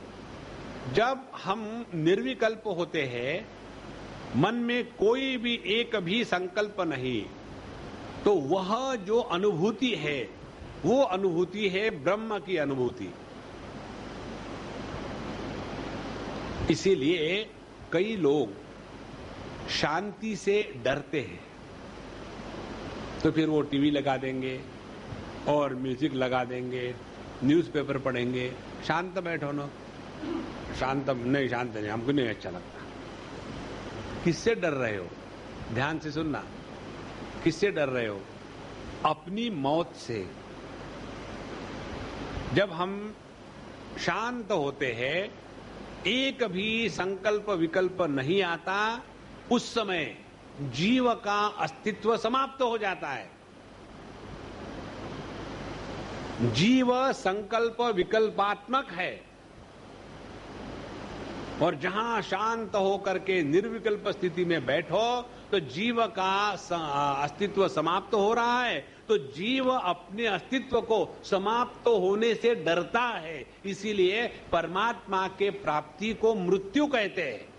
जब हम निर्विकल्प होते हैं, मन में कोई भी एक भी संकल्प नहीं, तो वह जो अनुभूति है वो अनुभूति है ब्रह्म की अनुभूति। इसीलिए कई लोग शांति से डरते हैं, तो फिर वो टीवी लगा देंगे और म्यूजिक लगा देंगे, न्यूज़पेपर पढ़ेंगे। शांत बैठो ना, शांत नहीं, शांत नहीं, हमको नहीं अच्छा लगता। किससे डर रहे हो? ध्यान से सुनना, किससे डर रहे हो? अपनी मौत से। जब हम शांत होते हैं, एक भी संकल्प विकल्प नहीं आता, उस समय जीव का अस्तित्व समाप्त हो जाता है। जीव संकल्प विकल्पात्मक है, और जहां शांत होकर के निर्विकल्प स्थिति में बैठो तो जीव का अस्तित्व समाप्त हो रहा है। तो जीव अपने अस्तित्व को समाप्त होने से डरता है, इसीलिए परमात्मा के प्राप्ति को मृत्यु कहते हैं।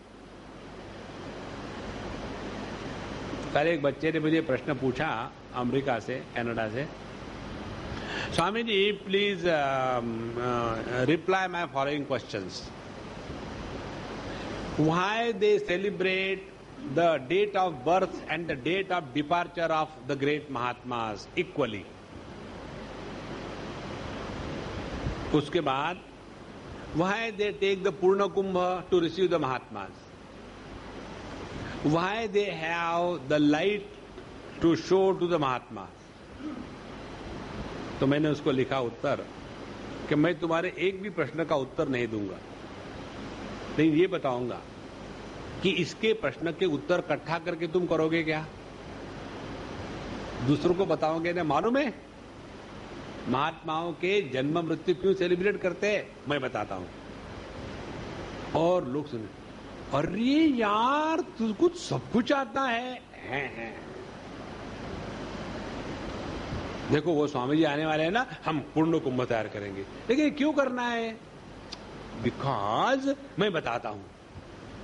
कल एक बच्चे ने मुझे प्रश्न पूछा अमेरिका से, कनाडा से, Swami ji please reply my following questions. Why they celebrate the date of birth and the date of departure of the great Mahatmas equally? उसके बाद why they take the Purna Kumbha to receive the Mahatmas? Why they have the light to show to the Mahatmas? तो मैंने उसको लिखा उत्तर कि मैं तुम्हारे एक भी प्रश्न का उत्तर नहीं दूंगा, लेकिन ये बताऊंगा कि इसके प्रश्न के उत्तर इकट्ठा करके तुम करोगे क्या? दूसरों को बताओगे ना? मालूम है महात्माओं के जन्म मृत्यु क्यों सेलिब्रेट करते हैं? मैं बताता हूं। और लोग सुने, अरे यार तुझको सब कुछ आता है। देखो वो स्वामी जी आने वाले हैं ना, हम पूर्ण कुंभ तैयार करेंगे, लेकिन क्यों करना है? बिकॉज मैं बताता हूं,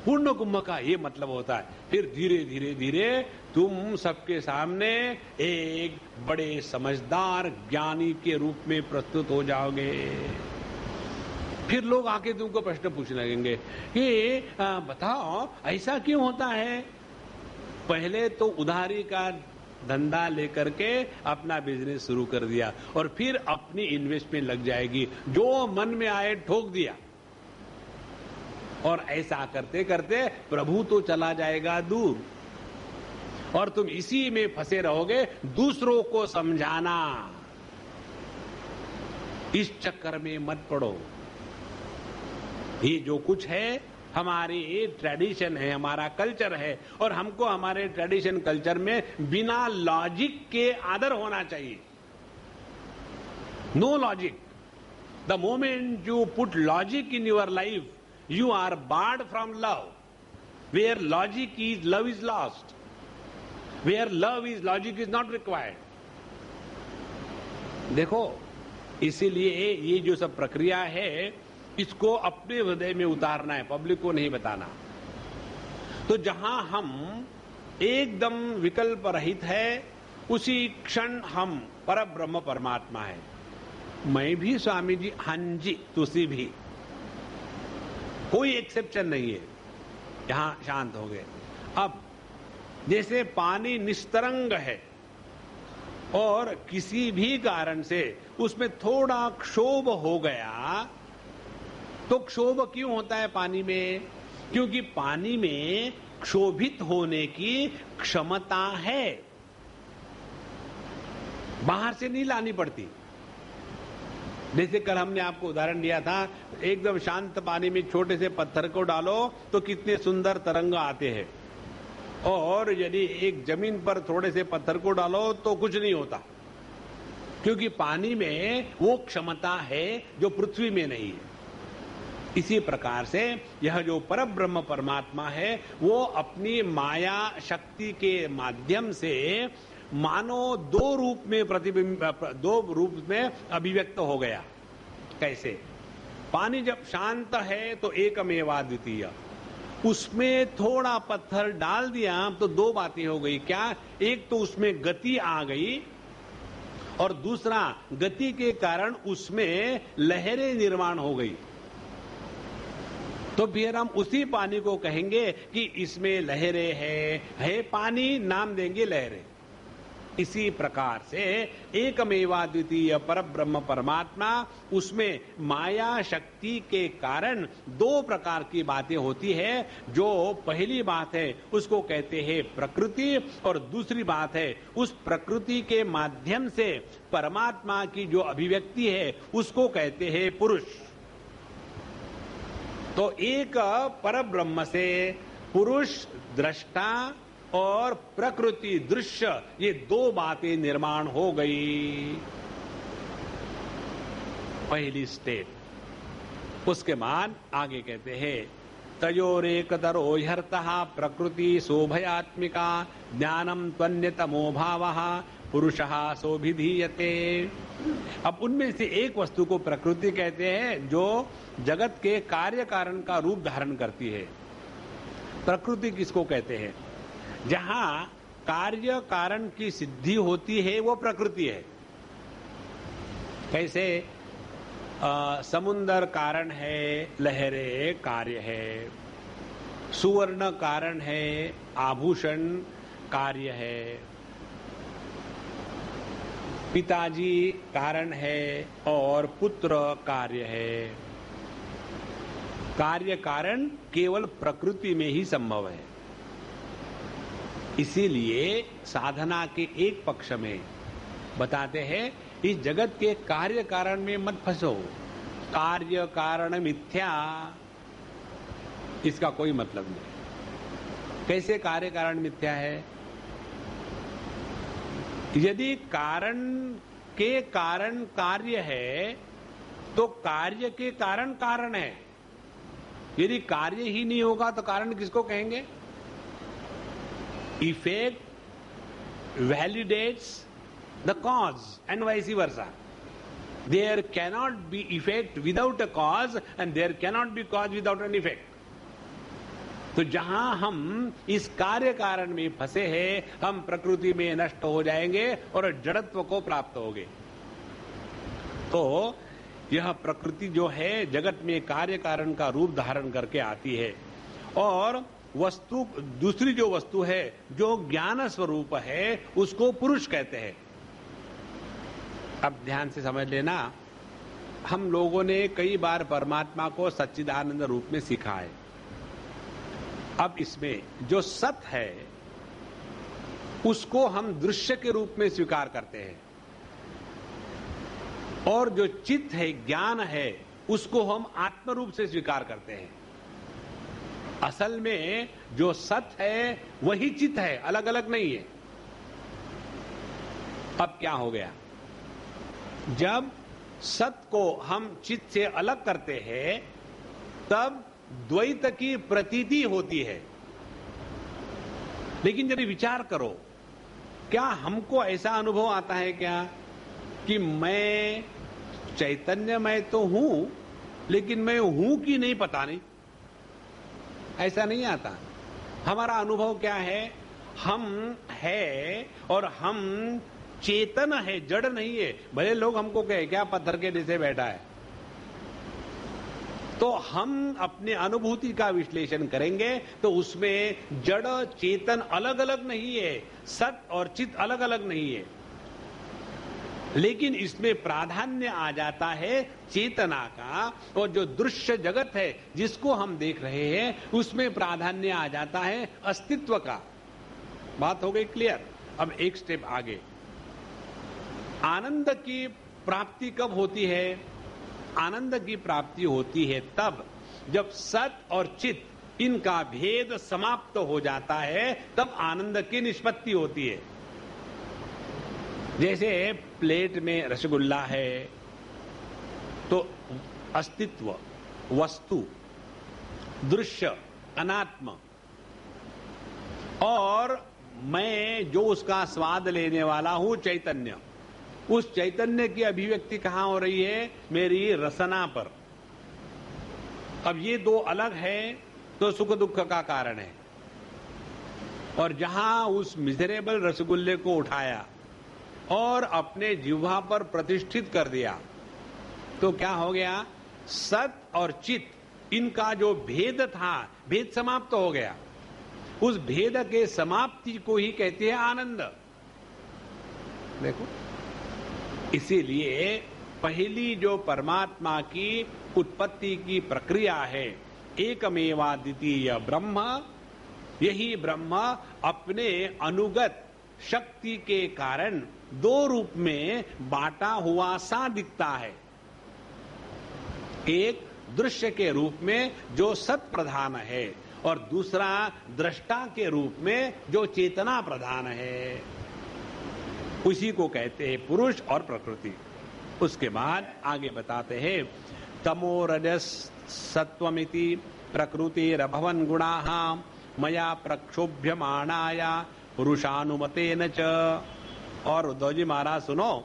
पूर्ण कुंभ का ये मतलब होता है, फिर धीरे धीरे धीरे तुम सबके सामने एक बड़े समझदार ज्ञानी के रूप में प्रस्तुत हो जाओगे। फिर लोग आके तुमको प्रश्न पूछने लगेंगे कि बताओ ऐसा क्यों होता है? पहले तो उधारी का धंधा लेकर के अपना बिजनेस शुरू कर दिया, और फिर अपनी इन्वेस्टमेंट लग जाएगी, जो मन में आए ठोक दिया, और ऐसा करते करते प्रभु तो चला जाएगा दूर, और तुम इसी में फंसे रहोगे। दूसरों को समझाना, इस चक्कर में मत पड़ो। ये जो कुछ है हमारी ट्रेडिशन है, हमारा कल्चर है, और हमको हमारे ट्रेडिशन कल्चर में बिना लॉजिक के आदर होना चाहिए. No logic. The moment you put logic in your life, you are barred from love. Where logic is, love is lost. Where love is, logic is not required. देखो, इसीलिए ये जो सब प्रक्रिया है, इसको अपने हृदय में उतारना है, पब्लिक को नहीं बताना. तो जहां हम एकदम विकल्प रहित है, उसी क्षण हम परब्रह्म परमात्मा है. मैं भी स्वामी जी, हां जी, तुसी भी. कोई एक्सेप्शन नहीं है. यहां शांत हो गए. अब जैसे पानी निस्तरंग है और किसी भी कारण से उसमें थोड़ा क्षोभ हो गया, तो क्षोभ क्यों होता है पानी में? क्योंकि पानी में क्षोभित होने की क्षमता है, बाहर से नहीं लानी पड़ती. जैसे कल हमने आपको उदाहरण दिया था, एकदम शांत पानी में छोटे से पत्थर को डालो तो कितने सुंदर तरंग आते हैं, और यदि एक जमीन पर थोड़े से पत्थर को डालो तो कुछ नहीं होता, क्योंकि पानी में वो क्षमता है जो पृथ्वी में नहीं है. इसी प्रकार से यह जो परब्रह्म परमात्मा है, वो अपनी माया शक्ति के माध्यम से मानो दो रूप में अभिव्यक्त हो गया. कैसे? पानी जब शांत है तो एकमेवाद्वितीय, उसमें थोड़ा पत्थर डाल दिया तो दो बातें हो गई. क्या? एक तो उसमें गति आ गई, और दूसरा गति के कारण उसमें लहरें निर्माण हो गई. तो फिर हम उसी पानी को कहेंगे कि इसमें लहरें है पानी, नाम देंगे लहरें. इसी प्रकार से एकमेवाद्वितीय परब्रह्म परमात्मा, उसमें माया शक्ति के कारण दो प्रकार की बातें होती है. जो पहली बात है उसको कहते हैं प्रकृति, और दूसरी बात है उस प्रकृति के माध्यम से परमात्मा की जो अभिव्यक्ति है उसको कहते हैं पुरुष. तो एक परब्रह्म से पुरुष दृष्टा और प्रकृति दृश्य, ये दो बातें निर्माण हो गई. पहली स्टेप. उसके बाद आगे कहते हैं तयोरेकतरो ह्यर्थः प्रकृति शोभयात्मिका ज्ञानम त्वन्यतमो भावः पुरुषः सोभिधीयते. अब उनमें से एक वस्तु को प्रकृति कहते हैं जो जगत के कार्य कारण का रूप धारण करती है. प्रकृति किसको कहते हैं? जहां कार्य कारण की सिद्धि होती है वो प्रकृति है. कैसे? समुद्र कारण है, लहरें कार्य है. सुवर्ण कारण है, आभूषण कार्य है. पिताजी कारण है और पुत्र कार्य है. कार्य कारण केवल प्रकृति में ही संभव है. इसीलिए साधना के एक पक्ष में बताते हैं इस जगत के कार्य कारण में मत फंसो. कार्य कारण मिथ्या, इसका कोई मतलब नहीं. कैसे कार्य कारण मिथ्या है? यदि कारण के कारण कार्य है तो कार्य के कारण कारण है. यदि कार्य ही नहीं होगा तो कारण किसको कहेंगे? Effect validates the cause and vice versa. There cannot be effect without a cause and there cannot be cause without an effect. तो जहां हम इस कार्य कारण में फंसे हैं, हम प्रकृति में नष्ट हो जाएंगे और जड़त्व को प्राप्त होंगे. तो यह प्रकृति जो है जगत में कार्य कारण का रूप धारण करके आती है. और वस्तु, दूसरी जो वस्तु है जो ज्ञान स्वरूप है उसको पुरुष कहते हैं. अब ध्यान से समझ लेना, हम लोगों ने कई बार परमात्मा को सच्चिदानंद रूप में सीखा है. अब इसमें जो सत है उसको हम दृश्य के रूप में स्वीकार करते हैं, और जो चित्त है, ज्ञान है, उसको हम आत्म रूप से स्वीकार करते हैं. असल में जो सत है वही चित है, अलग अलग नहीं है। अब क्या हो गया, जब सत को हम चित से अलग करते हैं तब द्वैत की प्रतीति होती है। लेकिन यदि विचार करो, क्या हमको ऐसा अनुभव आता है क्या कि मैं चैतन्यमय तो हूं लेकिन मैं हूं कि नहीं पता नहीं? ऐसा नहीं आता। हमारा अनुभव क्या है, हम है और हम चेतन है, जड़ नहीं है। भले लोग हमको कहे क्या पत्थर के नीचे बैठा है, तो हम अपने अनुभूति का विश्लेषण करेंगे तो उसमें जड़ चेतन अलग अलग नहीं है, सत और चित अलग अलग नहीं है। लेकिन इसमें प्राधान्य आ जाता है चेतना का, और जो दृश्य जगत है जिसको हम देख रहे हैं उसमें प्राधान्य आ जाता है अस्तित्व का। बात हो गई क्लियर? अब एक स्टेप आगे, आनंद की प्राप्ति कब होती है? आनंद की प्राप्ति होती है तब जब सत और चित इनका भेद समाप्त हो जाता है, तब आनंद की निष्पत्ति होती है। जैसे प्लेट में रसगुल्ला है तो अस्तित्व, वस्तु, दृश्य, अनात्म, और मैं जो उसका स्वाद लेने वाला हूं चैतन्य, उस चैतन्य की अभिव्यक्ति कहां हो रही है? मेरी रसना पर। अब ये दो अलग है तो सुख दुख का कारण है। और जहां उस मिजरेबल रसगुल्ले को उठाया और अपने जिह्वा पर प्रतिष्ठित कर दिया तो क्या हो गया? सत और चित इनका जो भेद था, भेद समाप्त हो गया। उस भेद के समाप्ति को ही कहते हैं आनंद। देखो, इसीलिए पहली जो परमात्मा की उत्पत्ति की प्रक्रिया है, एकमेवाद्वितीय ब्रह्म, यही ब्रह्म अपने अनुगत शक्ति के कारण दो रूप में बांटा हुआ सा दिखता है। एक दृश्य के रूप में जो सत प्रधान है और दूसरा दृष्टा के रूप में जो चेतना प्रधान है। उसी को कहते हैं पुरुष और प्रकृति। उसके बाद आगे बताते हैं, तमो रजस सत्वमिति प्रकृतिरभवन गुणाः मया प्रक्षोभ्यमाणाया पुरुषानुमतेन च। और उद्धव जी महाराज सुनो,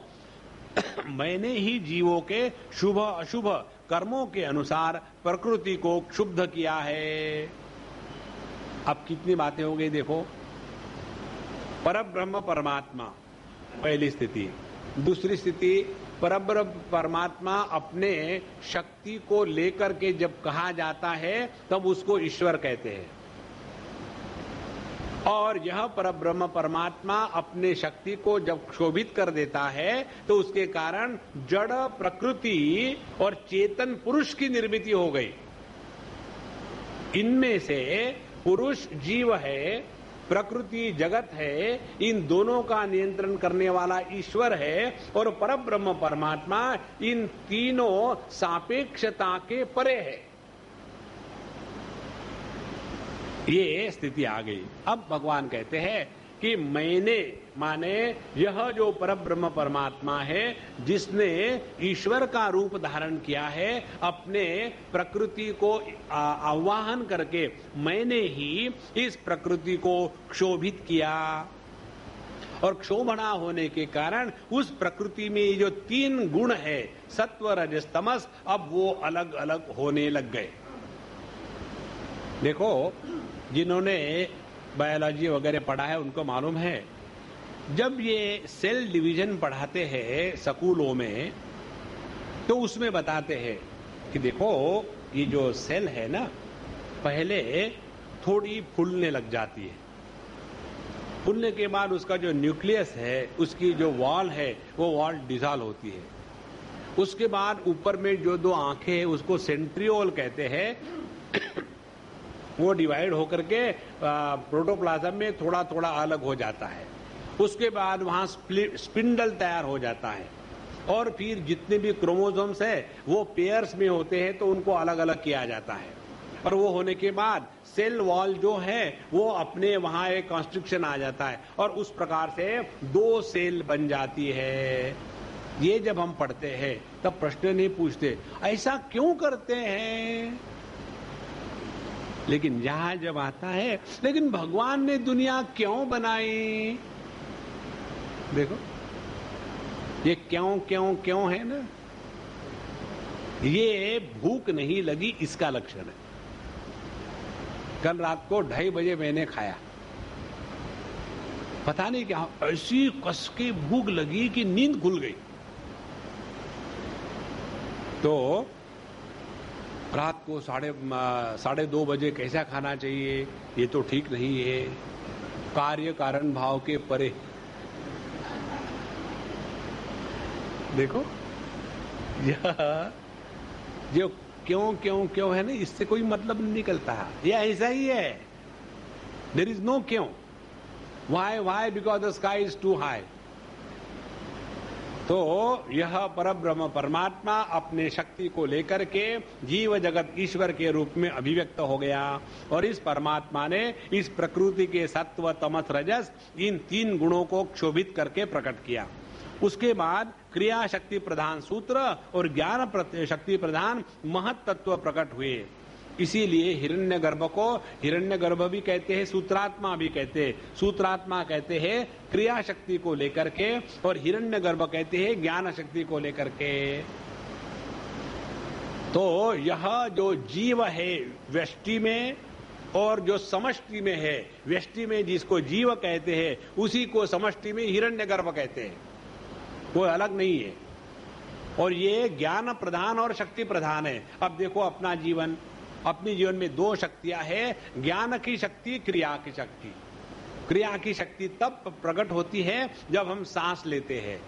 मैंने ही जीवों के शुभ अशुभ कर्मों के अनुसार प्रकृति को क्षुब्ध किया है। अब कितनी बातें हो गई देखो। परब्रह्म परमात्मा पहली स्थिति। दूसरी स्थिति, परब्रह्म परमात्मा अपने शक्ति को लेकर के जब कहा जाता है तब उसको ईश्वर कहते हैं। और यह परब्रह्म परमात्मा अपने शक्ति को जब क्षोभित कर देता है तो उसके कारण जड़ प्रकृति और चेतन पुरुष की निर्मिति हो गई। इनमें से पुरुष जीव है, प्रकृति जगत है, इन दोनों का नियंत्रण करने वाला ईश्वर है, और परब्रह्म परमात्मा इन तीनों सापेक्षता के परे है। ये स्थिति आ गई। अब भगवान कहते हैं कि मैंने, माने यह जो परब्रह्म परमात्मा है जिसने ईश्वर का रूप धारण किया है, अपने प्रकृति को आवाहन करके मैंने ही इस प्रकृति को क्षोभित किया। और क्षोभना होने के कारण उस प्रकृति में जो तीन गुण है, सत्व रजस तमस, अब वो अलग अलग होने लग गए। देखो, जिन्होंने बायोलॉजी वगैरह पढ़ा है उनको मालूम है, जब ये सेल डिवीजन पढ़ाते हैं स्कूलों में तो उसमें बताते हैं कि देखो ये जो सेल है ना, पहले थोड़ी फूलने लग जाती है। फूलने के बाद उसका जो न्यूक्लियस है, उसकी जो वॉल है, वो वॉल डिसॉल्व होती है। उसके बाद ऊपर में जो दो आंखें हैं उसको सेंट्रियोल कहते हैं, वो डिवाइड होकर के प्रोटोप्लाज्म में थोड़ा थोड़ा अलग हो जाता है। उसके बाद वहां स्पिंडल तैयार हो जाता है, और फिर जितने भी क्रोमोसोम्स है वो पेयर्स में होते हैं तो उनको अलग अलग किया जाता है। और वो होने के बाद सेल वॉल जो है वो अपने वहां एक कॉन्स्ट्रिक्शन आ जाता है और उस प्रकार से 2 सेल बन जाती है। ये जब हम पढ़ते हैं तब प्रश्न नहीं पूछते ऐसा क्यों करते हैं, लेकिन यहां जब आता है लेकिन भगवान ने दुनिया क्यों बनाई, देखो ये क्यों क्यों क्यों है ना, ये भूख नहीं लगी इसका लक्षण है। कल रात को 2:30 बजे मैंने खाया, पता नहीं क्या ऐसी कस के भूख लगी कि नींद खुल गई। तो रात को 2:30 बजे कैसा खाना चाहिए, ये तो ठीक नहीं है, कार्य कारण भाव के परे। देखो यह जो क्यों क्यों क्यों है ना, इससे कोई मतलब नहीं निकलता, ये ऐसा ही है। देयर इज नो क्यों, why because the sky is too high. तो यह परब्रह्म परमात्मा अपने शक्ति को लेकर के जीव जगत ईश्वर के रूप में अभिव्यक्त हो गया और इस परमात्मा ने इस प्रकृति के सत्व तमस रजस इन 3 गुणों को क्षोभित करके प्रकट किया। उसके बाद क्रिया शक्ति प्रधान सूत्र और ज्ञान शक्ति प्रधान महत तत्व प्रकट हुए। इसीलिए हिरण्यगर्भ को हिरण्यगर्भ भी कहते हैं, सूत्रात्मा भी कहते हैं। सूत्रात्मा कहते हैं क्रिया शक्ति को लेकर के और हिरण्यगर्भ कहते हैं ज्ञान शक्ति को लेकर के। तो यह जो जीव है व्यष्टि में और जो समष्टि में है, व्यष्टि में जिसको जीव कहते हैं उसी को समष्टि में हिरण्यगर्भ कहते हैं, कोई अलग नहीं है। और ये ज्ञान प्रधान और शक्ति प्रधान है। अब देखो अपना जीवन, अपने जीवन में 2 शक्तियां हैं, ज्ञान की शक्ति, क्रिया की शक्ति। क्रिया की शक्ति तब प्रकट होती है जब हम सांस लेते हैं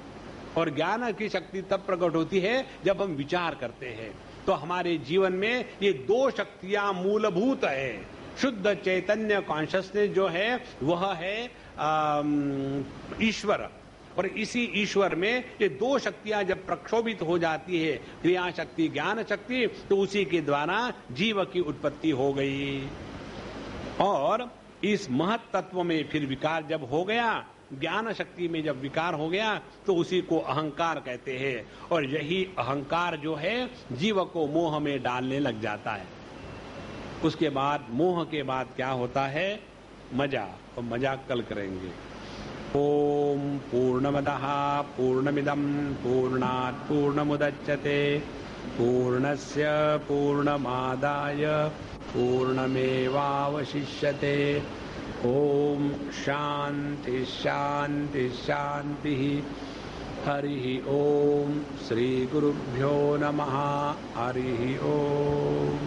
और ज्ञान की शक्ति तब प्रकट होती है जब हम विचार करते हैं। तो हमारे जीवन में ये 2 शक्तियां मूलभूत है। शुद्ध चैतन्य कॉन्शियसनेस जो है वह है ईश्वर, और इसी ईश्वर में ये 2 शक्तियां जब प्रक्षोभित हो जाती है, क्रिया शक्ति ज्ञान शक्ति, तो उसी के द्वारा जीव की उत्पत्ति हो गई। और इस महत तत्व में फिर विकार जब हो गया, ज्ञान शक्ति में जब विकार हो गया तो उसी को अहंकार कहते हैं। और यही अहंकार जो है जीव को मोह में डालने लग जाता है। उसके बाद मोह के बाद क्या होता है, मजा, और मजा कल करेंगे। ओम पूर्णमदः पूर्णमिदं पूर्णात् पूर्णमुदच्यते पूर्णस्य पूर्णमादाय पूर्णमेवावशिष्यते। ओम शांति शांति शांति। हरि ओम। श्री गुरुभ्यो नमः। हरि ओम।